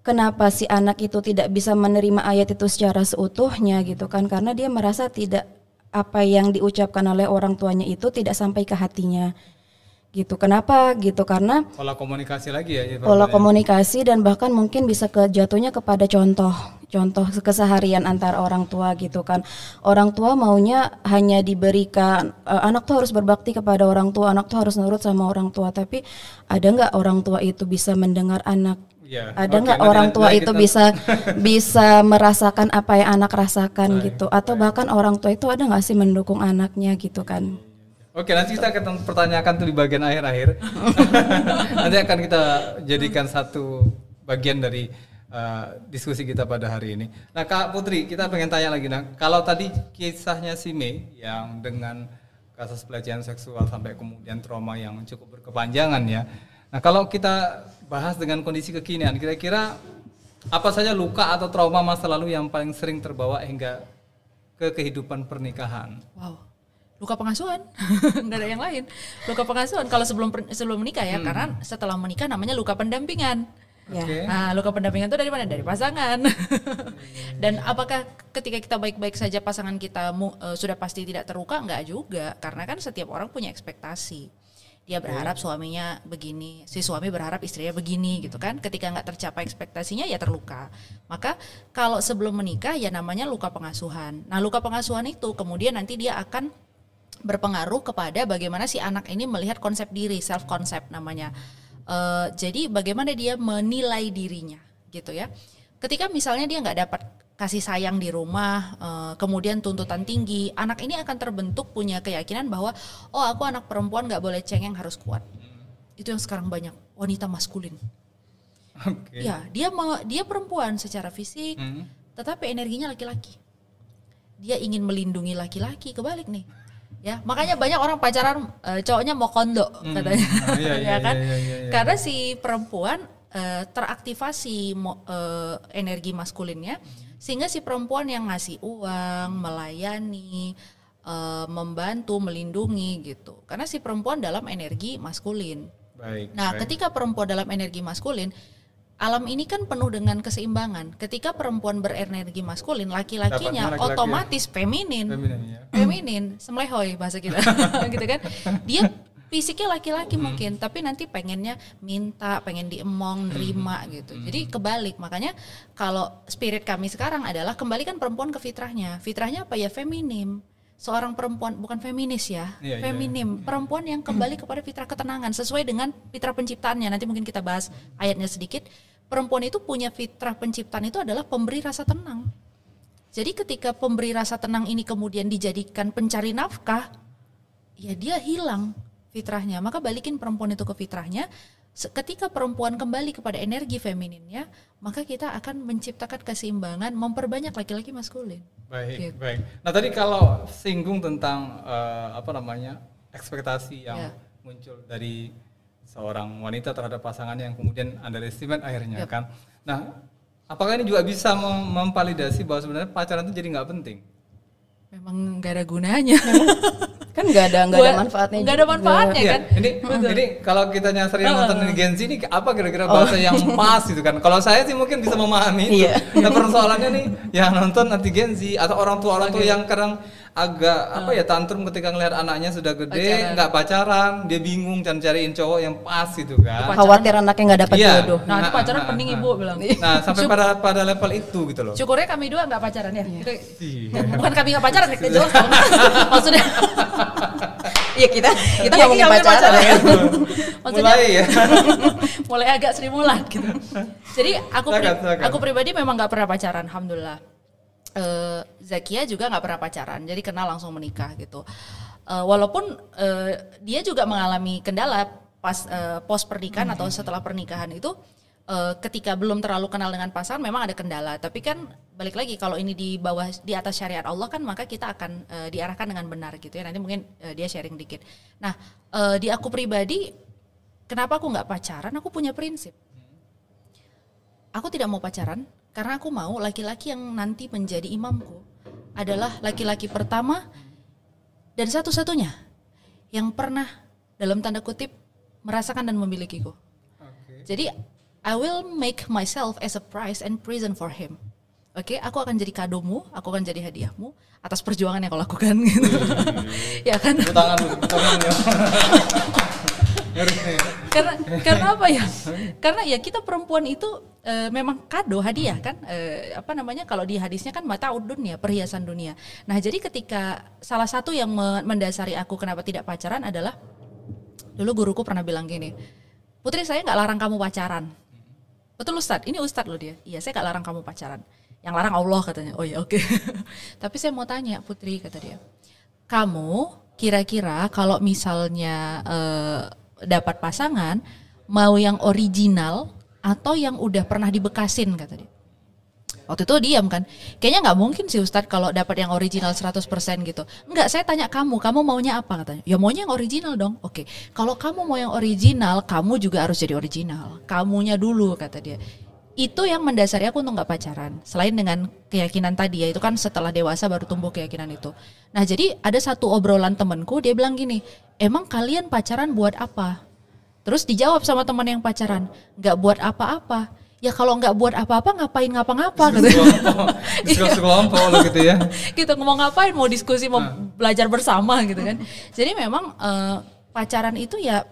kenapa si anak itu tidak bisa menerima ayat itu secara seutuhnya gitu kan? Karena dia merasa tidak, apa yang diucapkan oleh orang tuanya itu tidak sampai ke hatinya gitu. Kenapa gitu? Karena pola komunikasi lagi ya. Pola komunikasi dan bahkan mungkin bisa jatuhnya kepada contoh keseharian antar orang tua gitu kan. Orang tua maunya hanya diberikan anak tuh harus berbakti kepada orang tua, anak tuh harus nurut sama orang tua. Tapi ada nggak orang tua itu bisa mendengar anak? Ada nggak orang tua itu bisa merasakan apa yang anak rasakan gitu? Atau bahkan orang tua itu ada nggak sih mendukung anaknya gitu kan? Oke, nanti kita akan pertanyakan tuh di bagian akhir-akhir. Nanti akan kita jadikan satu bagian dari diskusi kita pada hari ini. Nah Kak Putri, kita pengen tanya lagi. Nah kalau tadi kisahnya si Mei yang dengan kasus pelecehan seksual sampai kemudian trauma yang cukup berkepanjangan ya. Nah kalau kita bahas dengan kondisi kekinian, kira-kira apa saja luka atau trauma masa lalu yang paling sering terbawa hingga ke kehidupan pernikahan? Wow. Luka pengasuhan, nggak ada yang lain. Luka pengasuhan kalau sebelum menikah ya, karena setelah menikah namanya luka pendampingan. Okay. Nah, luka pendampingan itu dari mana? Dari pasangan. Dan apakah ketika kita baik-baik saja pasangan kita sudah pasti tidak terluka? Enggak juga, karena kan setiap orang punya ekspektasi. Dia berharap suaminya begini, si suami berharap istrinya begini gitu kan. Ketika nggak tercapai ekspektasinya ya terluka. Maka kalau sebelum menikah ya namanya luka pengasuhan. Nah, luka pengasuhan itu kemudian nanti dia akan berpengaruh kepada bagaimana si anak ini melihat konsep diri, self concept namanya. Jadi bagaimana dia menilai dirinya gitu ya. Ketika misalnya dia nggak dapat kasih sayang di rumah, kemudian tuntutan tinggi, anak ini akan terbentuk punya keyakinan bahwa oh aku anak perempuan nggak boleh cengeng, harus kuat. Itu yang sekarang banyak wanita maskulin. Okay. Ya dia perempuan secara fisik, tetapi energinya laki-laki. Dia ingin melindungi laki-laki, kebalik nih. Ya, makanya banyak orang pacaran cowoknya mau kondo katanya. Ya kan? Karena si perempuan teraktivasi energi maskulinnya, sehingga si perempuan yang ngasih uang, melayani, membantu, melindungi gitu. Karena si perempuan dalam energi maskulin. Ketika perempuan dalam energi maskulin, alam ini kan penuh dengan keseimbangan. Ketika perempuan berenergi maskulin, laki-lakinya otomatis feminin, semlehoy bahasa kita, gitu kan? Dia fisiknya laki-laki mungkin, tapi nanti pengennya minta, pengen diemong, nerima gitu. Jadi kebalik. Makanya kalau spirit kami sekarang adalah kembalikan perempuan ke fitrahnya. Fitrahnya apa ya? Feminim. Seorang perempuan, bukan feminis ya, feminim. Perempuan yang kembali kepada fitrah ketenangan sesuai dengan fitrah penciptaannya. Nanti mungkin kita bahas ayatnya sedikit. Perempuan itu punya fitrah penciptaan itu adalah pemberi rasa tenang. Jadi ketika pemberi rasa tenang ini kemudian dijadikan pencari nafkah, ya dia hilang fitrahnya. Maka balikin perempuan itu ke fitrahnya. Ketika perempuan kembali kepada energi femininnya, maka kita akan menciptakan keseimbangan, memperbanyak laki-laki maskulin. Baik, gitu. Baik. Nah tadi kalau singgung tentang ekspektasi yang muncul dari seorang wanita terhadap pasangannya yang kemudian underestimate akhirnya kan. Nah, apakah ini juga bisa memvalidasi bahwa sebenarnya pacaran itu jadi nggak penting? Memang nggak ada gunanya. Kan nggak ada manfaatnya. Nggak ada manfaatnya kan? Ini kalau kita nyasar yang nonton di Gen Z ini apa kira-kira bahasa yang pas gitu kan? Kalau saya sih mungkin bisa memahami itu. Nah persoalannya nih yang nonton nanti Gen Z atau orang tua yang kadang agak tantrum ketika ngelihat anaknya sudah gede, nggak pacaran, dia bingung dan cariin cowok yang pas gitu kan. Khawatir anaknya nggak dapat jodoh. Nah, itu pacaran pening ibu bilang. Nah, sampai pada level itu gitu loh. Syukurnya kami dua nggak pacaran ya. Bukan kami nggak pacaran, kita jelas dong. Maksudnya iya kita ngomongin pacaran ya. Maksudnya mulai agak Sri Mulat gitu. Jadi aku pribadi memang nggak pernah pacaran, alhamdulillah. Zakia juga nggak pernah pacaran, jadi kenal langsung menikah gitu. Walaupun dia juga mengalami kendala pas pos pernikahan atau setelah pernikahan itu, ketika belum terlalu kenal dengan pasangan memang ada kendala. Tapi kan balik lagi kalau ini di atas syariat Allah kan, maka kita akan diarahkan dengan benar gitu ya. Nanti mungkin dia sharing dikit. Nah di aku pribadi, kenapa aku nggak pacaran? Aku punya prinsip. Aku tidak mau pacaran karena aku mau laki-laki yang nanti menjadi imamku adalah laki-laki pertama dan satu-satunya yang pernah dalam tanda kutip merasakan dan memilikiku. Jadi I will make myself as a prize and prison for him. Aku akan jadi kadomu, aku akan jadi hadiahmu atas perjuangan yang kau lakukan gitu. Ya kan? Tangan. Karena apa ya? Karena ya kita perempuan itu memang kado, hadiah kan, kalau di hadisnya kan mataud dunia, perhiasan dunia. Nah jadi ketika salah satu yang mendasari aku kenapa tidak pacaran adalah, dulu guruku pernah bilang gini, Putri saya nggak larang kamu pacaran. Betul Ustadz, ini Ustadz loh dia. Iya saya nggak larang kamu pacaran. Yang larang Allah katanya. Oh ya oke. Tapi saya mau tanya Putri, kata dia, kamu kira-kira kalau misalnya dapat pasangan, mau yang original atau yang udah pernah dibekasin, kata dia. Waktu itu diam kan, kayaknya nggak mungkin sih Ustadz kalau dapat yang original 100% gitu. Enggak, saya tanya kamu maunya apa, katanya. Ya maunya yang original dong. Oke, kalau kamu mau yang original, kamu juga harus jadi original. Kamunya dulu, kata dia. Itu yang mendasari aku untuk nggak pacaran. Selain dengan keyakinan tadi ya, itu kan setelah dewasa baru tumbuh keyakinan itu. Nah jadi ada satu obrolan temanku, dia bilang gini, emang kalian pacaran buat apa? Terus dijawab sama teman yang pacaran, nggak buat apa-apa. Ya kalau nggak buat apa-apa ngapain ngapa-ngapa? Diskusi kelompok gitu ya. Gitu, mau ngapain, mau diskusi, mau belajar bersama gitu kan. Jadi memang pacaran itu ya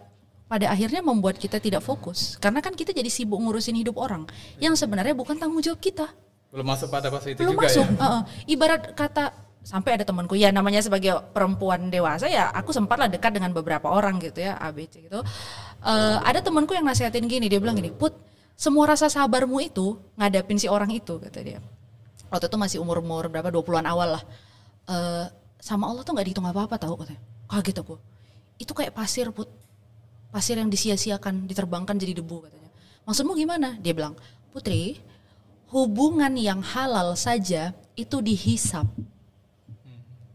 pada akhirnya membuat kita tidak fokus. Karena kan kita jadi sibuk ngurusin hidup orang yang sebenarnya bukan tanggung jawab kita. Belum masuk pada fase itu belum juga masuk, ya? Ibarat kata sampai ada temanku ya namanya sebagai perempuan dewasa ya aku sempatlah dekat dengan beberapa orang gitu ya ABC gitu. Ada temanku yang nasihatin gini, dia bilang gini, Put, semua rasa sabarmu itu ngadapin si orang itu, kata dia. Waktu itu masih umur berapa 20-an awal lah. Sama Allah tuh nggak dihitung apa-apa tahu katanya. Kaget aku. Itu kayak pasir, Put. Pasir yang disia-siakan, diterbangkan jadi debu katanya. Maksudmu gimana? Dia bilang, Putri, hubungan yang halal saja itu dihisap.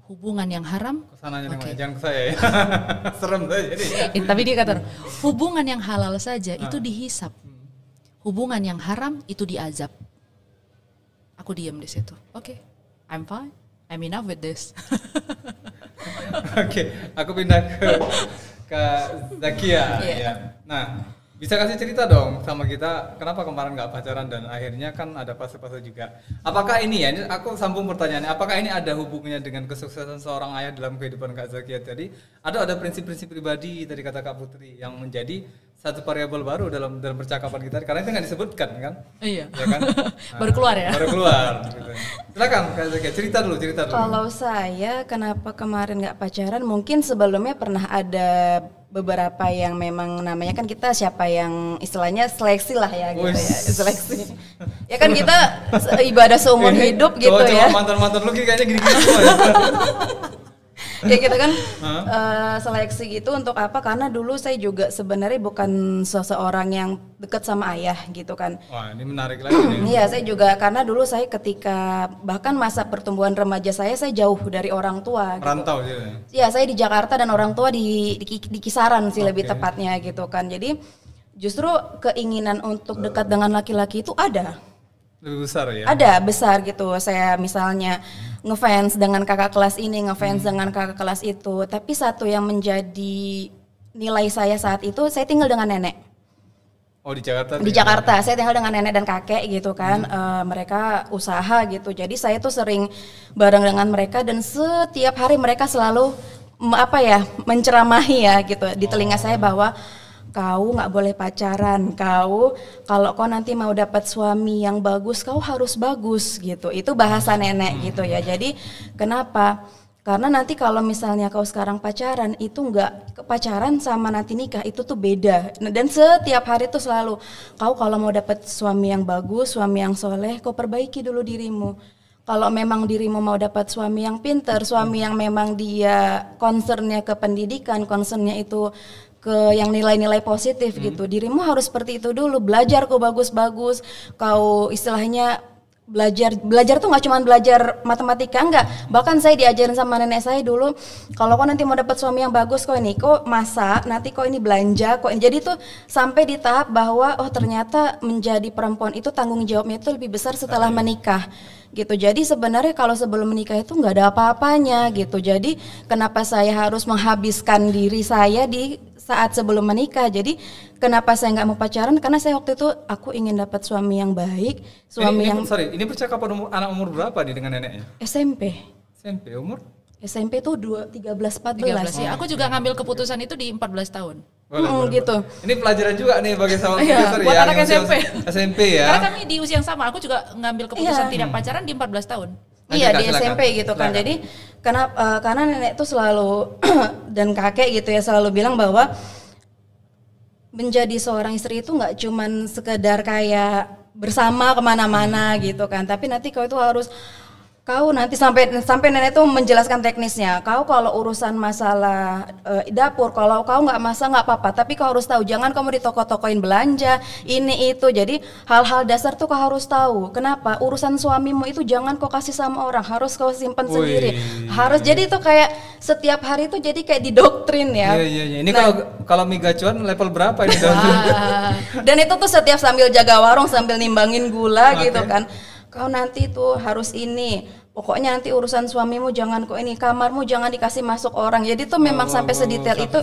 Hubungan yang haram, okay. Jangan ke saya ya. Serem tuh jadi. Tapi dia kata, hubungan yang halal saja itu dihisap. Hubungan yang haram itu diazab. Aku diam di situ. Oke, I'm fine. I'm enough with this. Oke, aku pindah ke Zakia. Yeah. Ya. Nah, bisa kasih cerita dong sama kita kenapa kemarin nggak pacaran dan akhirnya kan ada fase-fase juga. Apakah ini ya? Ini aku sambung pertanyaannya. Apakah ini ada hubungannya dengan kesuksesan seorang ayah dalam kehidupan Kak Zakia tadi? Ada prinsip-prinsip pribadi tadi kata Kak Putri yang menjadi satu variabel baru dalam percakapan kita karena itu nggak disebutkan kan? Iya. Ya kan? Baru keluar ya. Baru keluar. Gitu. Silakan Kak Zakia cerita dulu. Kalau saya kenapa kemarin nggak pacaran? Mungkin sebelumnya pernah ada beberapa yang memang namanya kan kita siapa yang istilahnya seleksi lah ya gitu ya, seleksi. Ya kan kita ibadah seumur hidup gitu ya. Mantan-mantan lu kayaknya gini-gini semua ya. Ya kita kan seleksi gitu untuk apa? Karena dulu saya juga sebenarnya bukan seseorang yang dekat sama ayah gitu kan. Wah ini menarik lagi nih. Iya saya juga karena dulu saya ketika bahkan masa pertumbuhan remaja saya jauh dari orang tua. Rantau gitu. Iya saya di Jakarta dan orang tua di kisaran sih lebih tepatnya gitu kan. Jadi justru keinginan untuk dekat dengan laki-laki itu ada. Lebih besar ya? Ada, besar gitu. Saya misalnya ngefans dengan kakak kelas ini, ngefans dengan kakak kelas itu. Tapi satu yang menjadi nilai saya saat itu, saya tinggal dengan nenek. Oh di Jakarta? Di Jakarta, saya tinggal dengan nenek dan kakek gitu kan. Mereka usaha gitu. Jadi saya tuh sering bareng dengan mereka dan setiap hari mereka selalu menceramahi ya gitu di telinga saya bahwa kau nggak boleh pacaran, kalau kau nanti mau dapat suami yang bagus, kau harus bagus gitu. Itu bahasa nenek gitu ya. Jadi kenapa? Karena nanti kalau misalnya kau sekarang pacaran, itu nggak pacaran sama nanti nikah itu tuh beda. Dan setiap hari tuh selalu, kau kalau mau dapat suami yang bagus, suami yang soleh, kau perbaiki dulu dirimu. Kalau memang dirimu mau dapat suami yang pinter, suami yang memang dia concernnya ke pendidikan, concernnya itu ke yang nilai-nilai positif gitu. Dirimu harus seperti itu dulu. Belajar kau bagus-bagus. Kau istilahnya belajar tuh nggak cuma belajar matematika, enggak. Bahkan saya diajarin sama nenek saya dulu, kalau kau nanti mau dapat suami yang bagus, kau masak, nanti kau ini belanja, kau ini. Jadi tuh sampai di tahap bahwa oh ternyata menjadi perempuan itu tanggung jawabnya itu lebih besar setelah menikah. Gitu. Jadi sebenarnya kalau sebelum menikah itu nggak ada apa-apanya gitu. Jadi kenapa saya harus menghabiskan diri saya di saat sebelum menikah? Jadi kenapa saya nggak mau pacaran? Karena saya waktu itu aku ingin dapat suami yang baik, ini percakapan anak umur berapa nih dengan neneknya? SMP umur? SMP tuh 13-14 ya. Aku juga ngambil keputusan itu di 14 tahun. Gitu. Ini pelajaran juga nih bagi sama profesor buat anak SMP ya. Karena kami di usia yang sama, aku juga ngambil keputusan tidak pacaran di 14 tahun. Iya di SMP gitu kan. Jadi karena nenek tuh selalu dan kakek gitu ya selalu bilang bahwa menjadi seorang istri itu nggak cuman sekedar kayak bersama kemana-mana gitu kan. Tapi nanti kau itu harus kau nanti sampai nenek tuh menjelaskan teknisnya. Kau kalau urusan masalah dapur, kalau kau nggak masak nggak apa-apa, tapi kau harus tahu jangan kamu di toko-tokoin belanja ini itu. Jadi hal-hal dasar tuh kau harus tahu. Kenapa? Urusan suamimu itu jangan kau kasih sama orang, harus kau simpan sendiri. Harus jadi itu kayak setiap hari itu jadi kayak didoktrin ya. Iya. Ini kalau mie gacuan level berapa ini? Dan itu tuh setiap sambil jaga warung sambil nimbangin gula gitu kan. Kau nanti tuh harus ini, pokoknya nanti urusan suamimu jangan kok ini, kamarmu jangan dikasih masuk orang. Jadi tuh memang sampai sedetail itu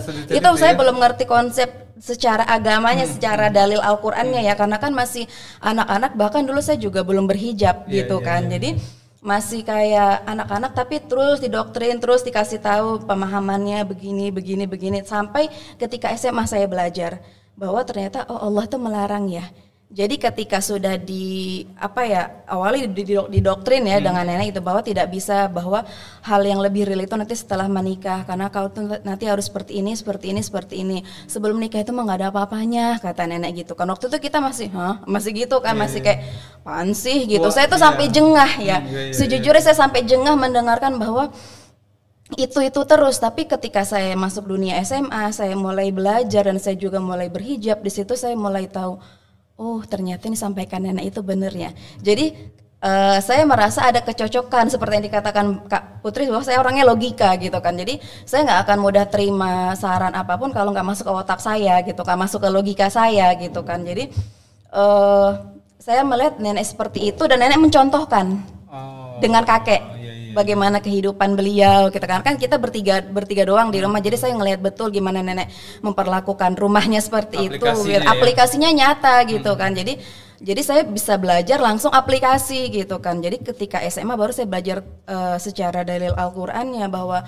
saya belum ngerti konsep secara agamanya, secara dalil Al-Qur'annya ya, karena kan masih anak-anak, bahkan dulu saya juga belum berhijab gitu kan. Jadi masih kayak anak-anak tapi terus didoktrin, terus dikasih tahu pemahamannya begini sampai ketika SMA saya belajar bahwa ternyata Allah tuh melarang ya. Jadi ketika sudah awalnya didoktrin ya dengan nenek itu bahwa tidak bisa, bahwa hal yang lebih real itu nanti setelah menikah, karena kau tuh nanti harus seperti ini. Sebelum nikah itu mah nggak ada apa-apanya, kata nenek gitu kan. Waktu itu kita masih gitu kan, masih kayak apaan sih gitu. Saya tuh sampai jengah ya. Sejujurnya saya sampai jengah mendengarkan bahwa itu terus. Tapi ketika saya masuk dunia SMA, saya mulai belajar dan saya juga mulai berhijab. Di situ saya mulai tahu, oh ternyata ini sampaikan nenek itu bener ya. Jadi saya merasa ada kecocokan seperti yang dikatakan Kak Putri, bahwa saya orangnya logika gitu kan. Jadi saya nggak akan mudah terima saran apapun kalau nggak masuk ke otak saya gitu kan, masuk ke logika saya gitu kan. Jadi saya melihat nenek seperti itu dan nenek mencontohkan dengan kakek. Bagaimana kehidupan beliau gitu kan kita bertiga doang di rumah, jadi saya ngelihat betul gimana nenek memperlakukan rumahnya seperti aplikasinya nyata gitu kan. Jadi saya bisa belajar langsung aplikasi gitu kan. Jadi ketika SMA baru saya belajar secara dalil Al-Qur'annya bahwa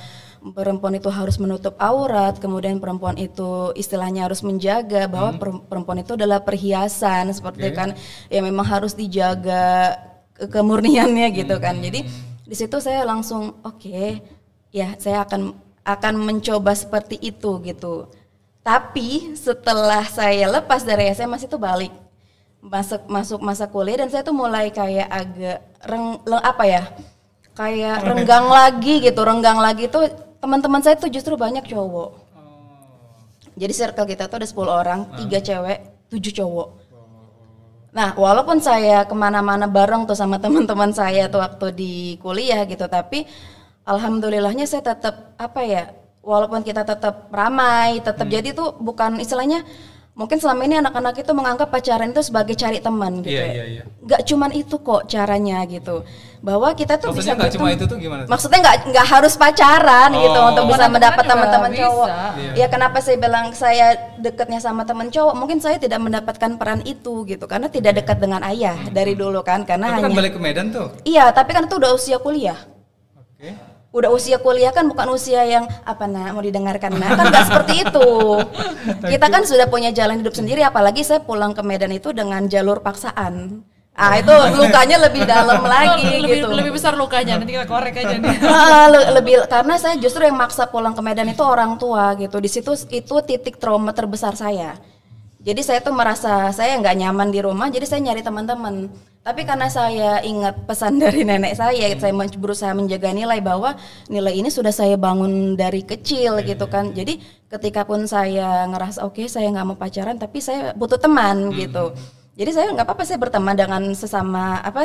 perempuan itu harus menutup aurat, kemudian perempuan itu istilahnya harus menjaga, bahwa perempuan itu adalah perhiasan seperti kan ya, memang harus dijaga kemurniannya gitu kan. Jadi di situ saya langsung ya saya akan mencoba seperti itu gitu. Tapi setelah saya lepas dari SMA itu balik masuk masa kuliah, dan saya tuh mulai kayak agak renggang lagi gitu. Renggang lagi tuh teman-teman saya tuh justru banyak cowok. Jadi circle kita tuh ada 10 orang, 3 cewek, 7 cowok. Nah, walaupun saya kemana-mana bareng tuh sama teman-teman saya tuh waktu di kuliah gitu, tapi alhamdulillahnya saya tetap walaupun kita tetap ramai, tetap jadi tuh bukan istilahnya, mungkin selama ini anak-anak itu menganggap pacaran itu sebagai cari teman gitu. Iya. Gak cuman itu kok caranya gitu, bahwa kita tuh maksudnya bisa gak cuma itu tuh gimana? Maksudnya nggak harus pacaran gitu untuk bisa mendapat teman-teman cowok. Ya kenapa saya bilang saya dekatnya sama teman cowok? Mungkin saya tidak mendapatkan peran itu gitu, karena tidak dekat dengan ayah dari dulu kan, karena tapi kan balik ke Medan tuh. Iya, tapi kan itu udah usia kuliah. Udah usia kuliah kan, bukan usia yang mau didengarkan kan nggak seperti itu. Kita kan sudah punya jalan hidup sendiri, apalagi saya pulang ke Medan itu dengan jalur paksaan. Itu lukanya lebih dalam lagi gitu. Lebih besar lukanya, nanti kita korek aja nih. Lebih karena saya justru yang maksa pulang ke Medan itu orang tua gitu. Di situ itu titik trauma terbesar saya. Jadi saya tuh merasa saya nggak nyaman di rumah, jadi saya nyari teman-teman. Tapi karena saya ingat pesan dari nenek saya berusaha menjaga nilai, bahwa nilai ini sudah saya bangun dari kecil gitu kan. Jadi ketika pun saya ngerasa saya nggak mau pacaran, tapi saya butuh teman gitu. Jadi saya nggak apa-apa saya berteman dengan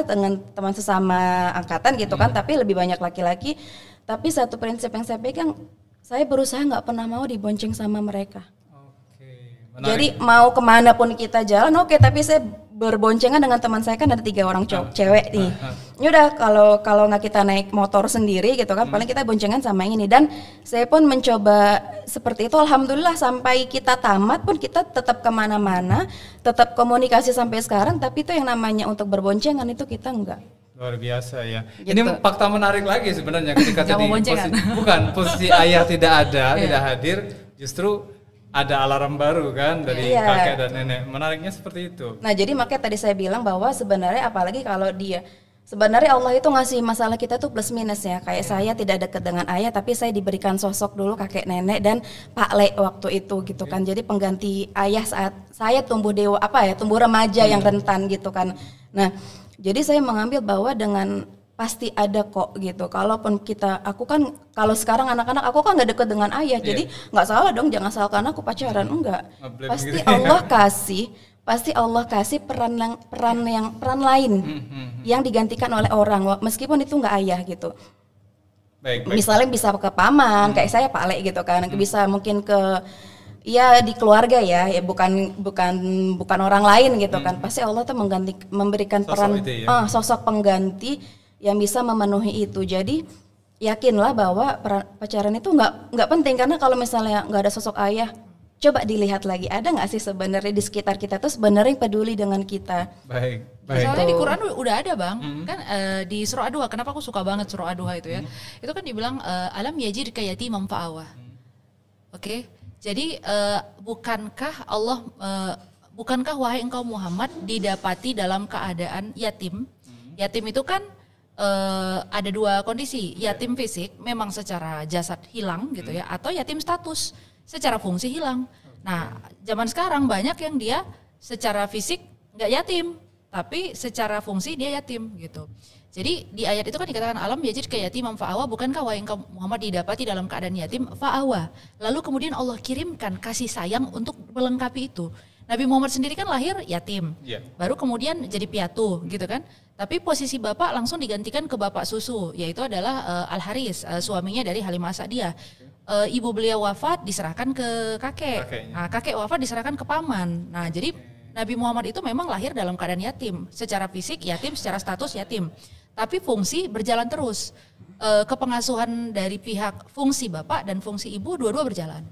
dengan teman sesama angkatan gitu kan, tapi lebih banyak laki-laki. Tapi satu prinsip yang saya pegang, saya berusaha nggak pernah mau dibonceng sama mereka. Jadi mau kemana pun kita jalan tapi saya berboncengan dengan teman saya, kan ada 3 orang cewek nih. Ini udah kalau nggak kita naik motor sendiri gitu kan, paling kita boncengan sama yang ini. Dan saya pun mencoba seperti itu, alhamdulillah sampai kita tamat pun kita tetap kemana-mana, tetap komunikasi sampai sekarang. Tapi itu yang namanya untuk berboncengan itu kita enggak. Luar biasa ya. Gitu. Ini fakta menarik lagi sebenarnya ketika tadi posisi ayah tidak hadir, justru ada alarm baru kan dari kakek dan nenek. Menariknya seperti itu. Nah, jadi makanya tadi saya bilang bahwa sebenarnya apalagi kalau sebenarnya Allah itu ngasih masalah kita tuh plus minus ya. Kayak saya tidak dekat dengan ayah, tapi saya diberikan sosok dulu kakek nenek dan Pak Le waktu itu gitu kan. Jadi pengganti ayah saat saya tumbuh tumbuh remaja yang rentan gitu kan. Nah, jadi saya mengambil bahwa dengan pasti ada kok gitu. Kalaupun aku kan kalau sekarang anak-anak aku kan nggak deket dengan ayah, jadi nggak salah dong, jangan salahkan aku pacaran, enggak. Pasti Allah kasih peran lain yang digantikan oleh orang, meskipun itu nggak ayah gitu. Baik. Misalnya bisa ke paman, kayak saya Pak Le gitu kan, bisa mungkin ke di keluarga ya bukan orang lain gitu kan. Pasti Allah tuh memberikan peran sosok pengganti yang bisa memenuhi itu. Jadi yakinlah bahwa pacaran itu nggak penting, karena kalau misalnya nggak ada sosok ayah, coba dilihat lagi, ada nggak sih sebenarnya di sekitar kita tuh sebenarnya yang peduli dengan kita. Baik. Soalnya di Quran udah ada bang, kan di surah Ad-Duha. Kenapa aku suka banget surah Ad-Duha itu ya? Itu kan dibilang alam yajidka yatiman fa'awa. Oke. Jadi bukankah Allah bukankah wahai engkau Muhammad didapati dalam keadaan yatim? Yatim itu kan ada dua kondisi, yatim fisik memang secara jasad hilang gitu ya, atau yatim status secara fungsi hilang. Nah, zaman sekarang banyak yang dia secara fisik nggak yatim, tapi secara fungsi dia yatim gitu. Jadi di ayat itu kan dikatakan alam yajid kayatimam fa'awa, bukankah wahai engkau Muhammad didapati dalam keadaan yatim fa'awa. Lalu kemudian Allah kirimkan kasih sayang untuk melengkapi itu. Nabi Muhammad sendiri kan lahir yatim, baru kemudian jadi piatu gitu kan. Tapi posisi bapak langsung digantikan ke bapak susu, yaitu adalah Al-Haris, suaminya dari Halimah Sa'diyah. Ibu beliau wafat diserahkan ke kakek, nah, kakek wafat diserahkan ke paman. Nah jadi Nabi Muhammad itu memang lahir dalam keadaan yatim, secara fisik yatim, secara status yatim. Tapi fungsi berjalan terus, kepengasuhan dari pihak fungsi bapak dan fungsi ibu dua-dua berjalan.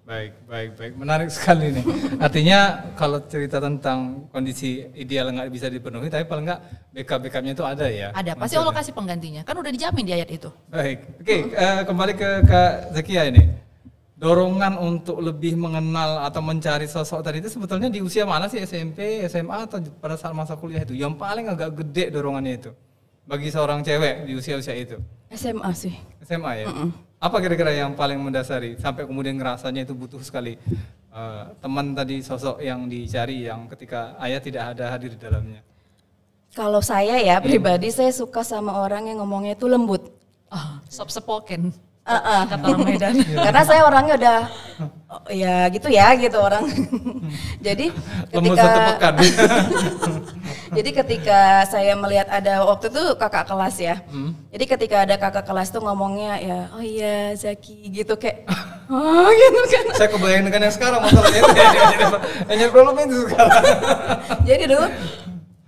Baik. Menarik sekali nih. Artinya kalau cerita tentang kondisi ideal nggak bisa dipenuhi, tapi paling nggak backup-backupnya itu ada ya? Ada, pasti Allah kasih penggantinya. Kan udah dijamin di ayat itu. Baik, oke, kembali ke Kak Zakia ini. Dorongan untuk lebih mengenal atau mencari sosok tadi itu sebetulnya di usia mana sih? SMP, SMA, atau pada saat masa kuliah itu? Yang paling agak gede dorongannya itu bagi seorang cewek di usia-usia itu? SMA sih. SMA ya? Apa kira-kira yang paling mendasari sampai kemudian ngerasanya itu butuh sekali teman tadi, sosok yang dicari yang ketika ayah tidak ada hadir di dalamnya? Kalau saya ya pribadi saya suka sama orang yang ngomongnya itu lembut. Soft spoken. Kata orang Medan. Karena saya orangnya udah ya gitu orang. Jadi ketika jadi ketika saya melihat ada waktu itu kakak kelas ya. Jadi ketika ada kakak kelas tuh ngomongnya ya, oh iya Zaki gitu kayak gitu kan. Saya kebayang dengan yang sekarang masalahnya itu yang problem itu sekarang.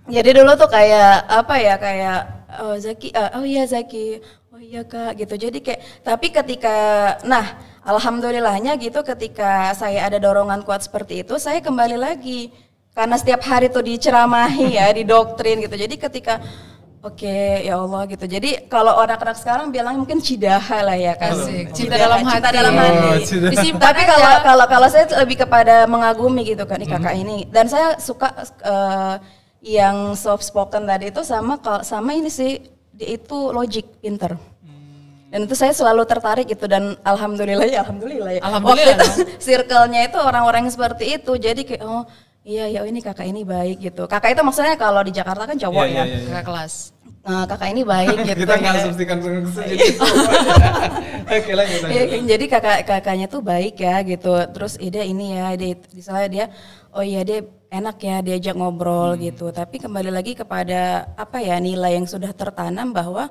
Jadi dulu tuh kayak apa ya, kayak oh Zaki, oh iya Zaki, oh iya Kak gitu. Jadi kayak, tapi ketika, nah alhamdulillahnya gitu ketika saya ada dorongan kuat seperti itu, saya kembali lagi. Karena setiap hari tuh diceramahi ya, didoktrin gitu. Jadi ketika, oke, ya Allah gitu. Jadi kalau anak-anak sekarang bilang mungkin cidaha lah ya kan. Cinta dalam hati. Tapi kalau saya lebih kepada mengagumi gitu kan, kakak ini. Dan saya suka yang soft spoken tadi itu sama ini sih, dia itu logic, pinter. Dan itu saya selalu tertarik gitu, dan alhamdulillah ya. Waktu itu circle-nya itu orang-orang yang seperti itu. Jadi kayak oh iya ini kakak ini baik gitu. Kakak itu maksudnya kalau di Jakarta kan cowok ya. Kakak kelas. Nah, kakak ini baik gitu. Kita nggak asumsikan Oke, lanjut. Jadi kakaknya tuh baik ya gitu. Terus ide ini ya, misalnya dia, oh iya dia enak ya diajak ngobrol gitu. Tapi kembali lagi kepada apa ya, nilai yang sudah tertanam bahwa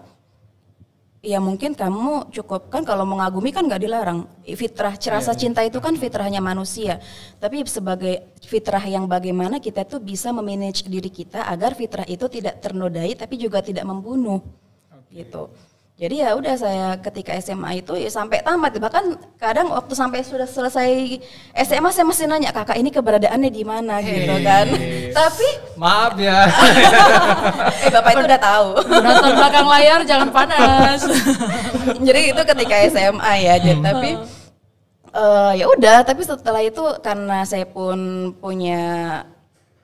ya mungkin kamu cukup kan, kalau mengagumi kan nggak dilarang. Fitrah rasa cinta itu kan fitrahnya manusia. Tapi sebagai fitrah yang bagaimana kita tuh bisa memanage diri kita agar fitrah itu tidak ternodai tapi juga tidak membunuh gitu. Jadi ya udah, saya ketika SMA itu ya sampai tamat, bahkan kadang waktu sampai sudah selesai SMA saya masih nanya kakak ini keberadaannya di mana gitu kan. Tapi maaf ya. Bapak itu udah tahu. Nonton belakang layar jangan panas. Jadi itu ketika SMA ya. Tapi ya udah, tapi setelah itu karena saya pun punya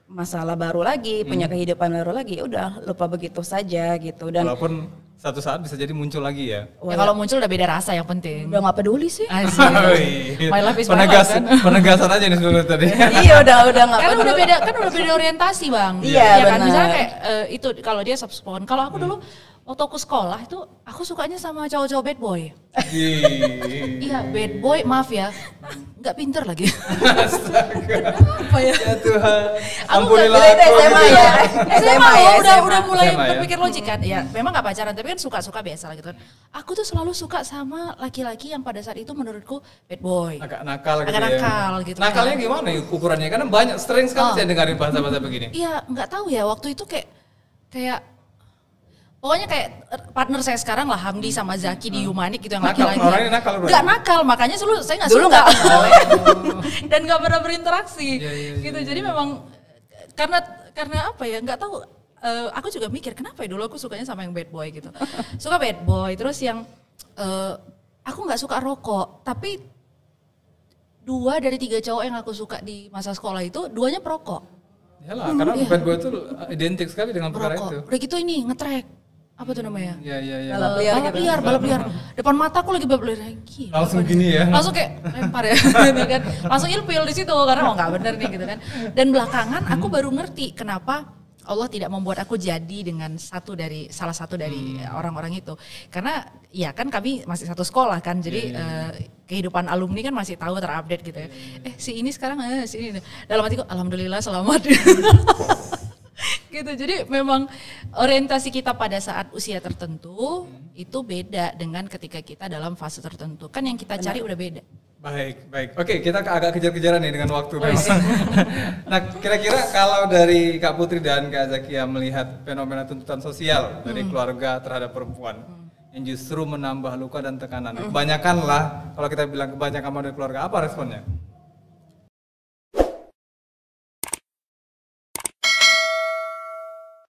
masalah baru lagi, punya kehidupan baru lagi, ya udah lupa begitu saja gitu. Dan walaupun satu saat bisa jadi muncul lagi ya. Ya kalau muncul udah beda rasa, yang penting. Udah nggak peduli sih. My life is my life kan. Penegasan aja nih sebelum tadi. Iya udah nggak peduli. Kan udah beda orientasi bang. Iya kan, misalnya kayak itu kalau dia soft spoken. Kalau aku dulu waktu aku sekolah itu aku sukanya sama cowok-cowok bad boy. Iya bad boy, maaf ya, nggak pinter lagi. Apa ya? Ya Tuhan. Alhamdulillah itu SMA ya. SMA ya, udah mulai SMA, berpikir logik kan. Ya memang nggak pacaran tapi kan suka-suka biasa lah gitu kan. Aku tuh selalu suka sama laki-laki yang pada saat itu menurutku bad boy. Agak nakal gitu. Agak nakal gitu. Nakalnya gimana ya ukurannya? Karena banyak, sering sekali saya dengarin bahasa-bahasa begini. Iya, nggak tahu ya waktu itu kayak pokoknya kayak partner saya sekarang lah, Hamdi sama Zaki di Humanik gitu, yang laki-laki. Orangnya nakal berarti? Gak nakal, makanya saya gak dulu suka. Dan gak pernah berinteraksi gitu. Jadi memang karena apa ya, gak tahu. Aku juga mikir kenapa ya dulu aku sukanya sama yang bad boy gitu. Suka bad boy, terus yang aku gak suka rokok. Tapi 2 dari 3 cowok yang aku suka di masa sekolah itu 2-nya perokok. Yalah, karena bad boy itu identik sekali dengan perkara itu. Udah gitu ini ngetrek. Apa tuh namanya? Iya. Balap liar. Depan mataku lagi balap liar. Gila, langsung gini ya. Langsung kayak lempar ya gitu kan. Langsung ilfil di situ karena enggak bener nih gitu kan. Dan belakangan aku baru ngerti kenapa Allah tidak membuat aku jadi dengan salah satu dari orang-orang itu. Karena ya kan kami masih satu sekolah kan. Jadi kehidupan alumni kan masih tahu terupdate gitu ya. Si ini sekarang si ini. Dalam hatiku alhamdulillah selamat. Gitu. Jadi memang orientasi kita pada saat usia tertentu itu beda dengan ketika kita dalam fase tertentu. Kan yang kita cari udah beda. Baik. Oke, kita agak kejar-kejaran nih dengan waktu. Nah, kira-kira kalau dari Kak Putri dan Kak Zakia melihat fenomena tuntutan sosial dari keluarga terhadap perempuan yang justru menambah luka dan tekanan. Kebanyakan lah, kalau kita bilang kebanyakan dari keluarga, apa responnya?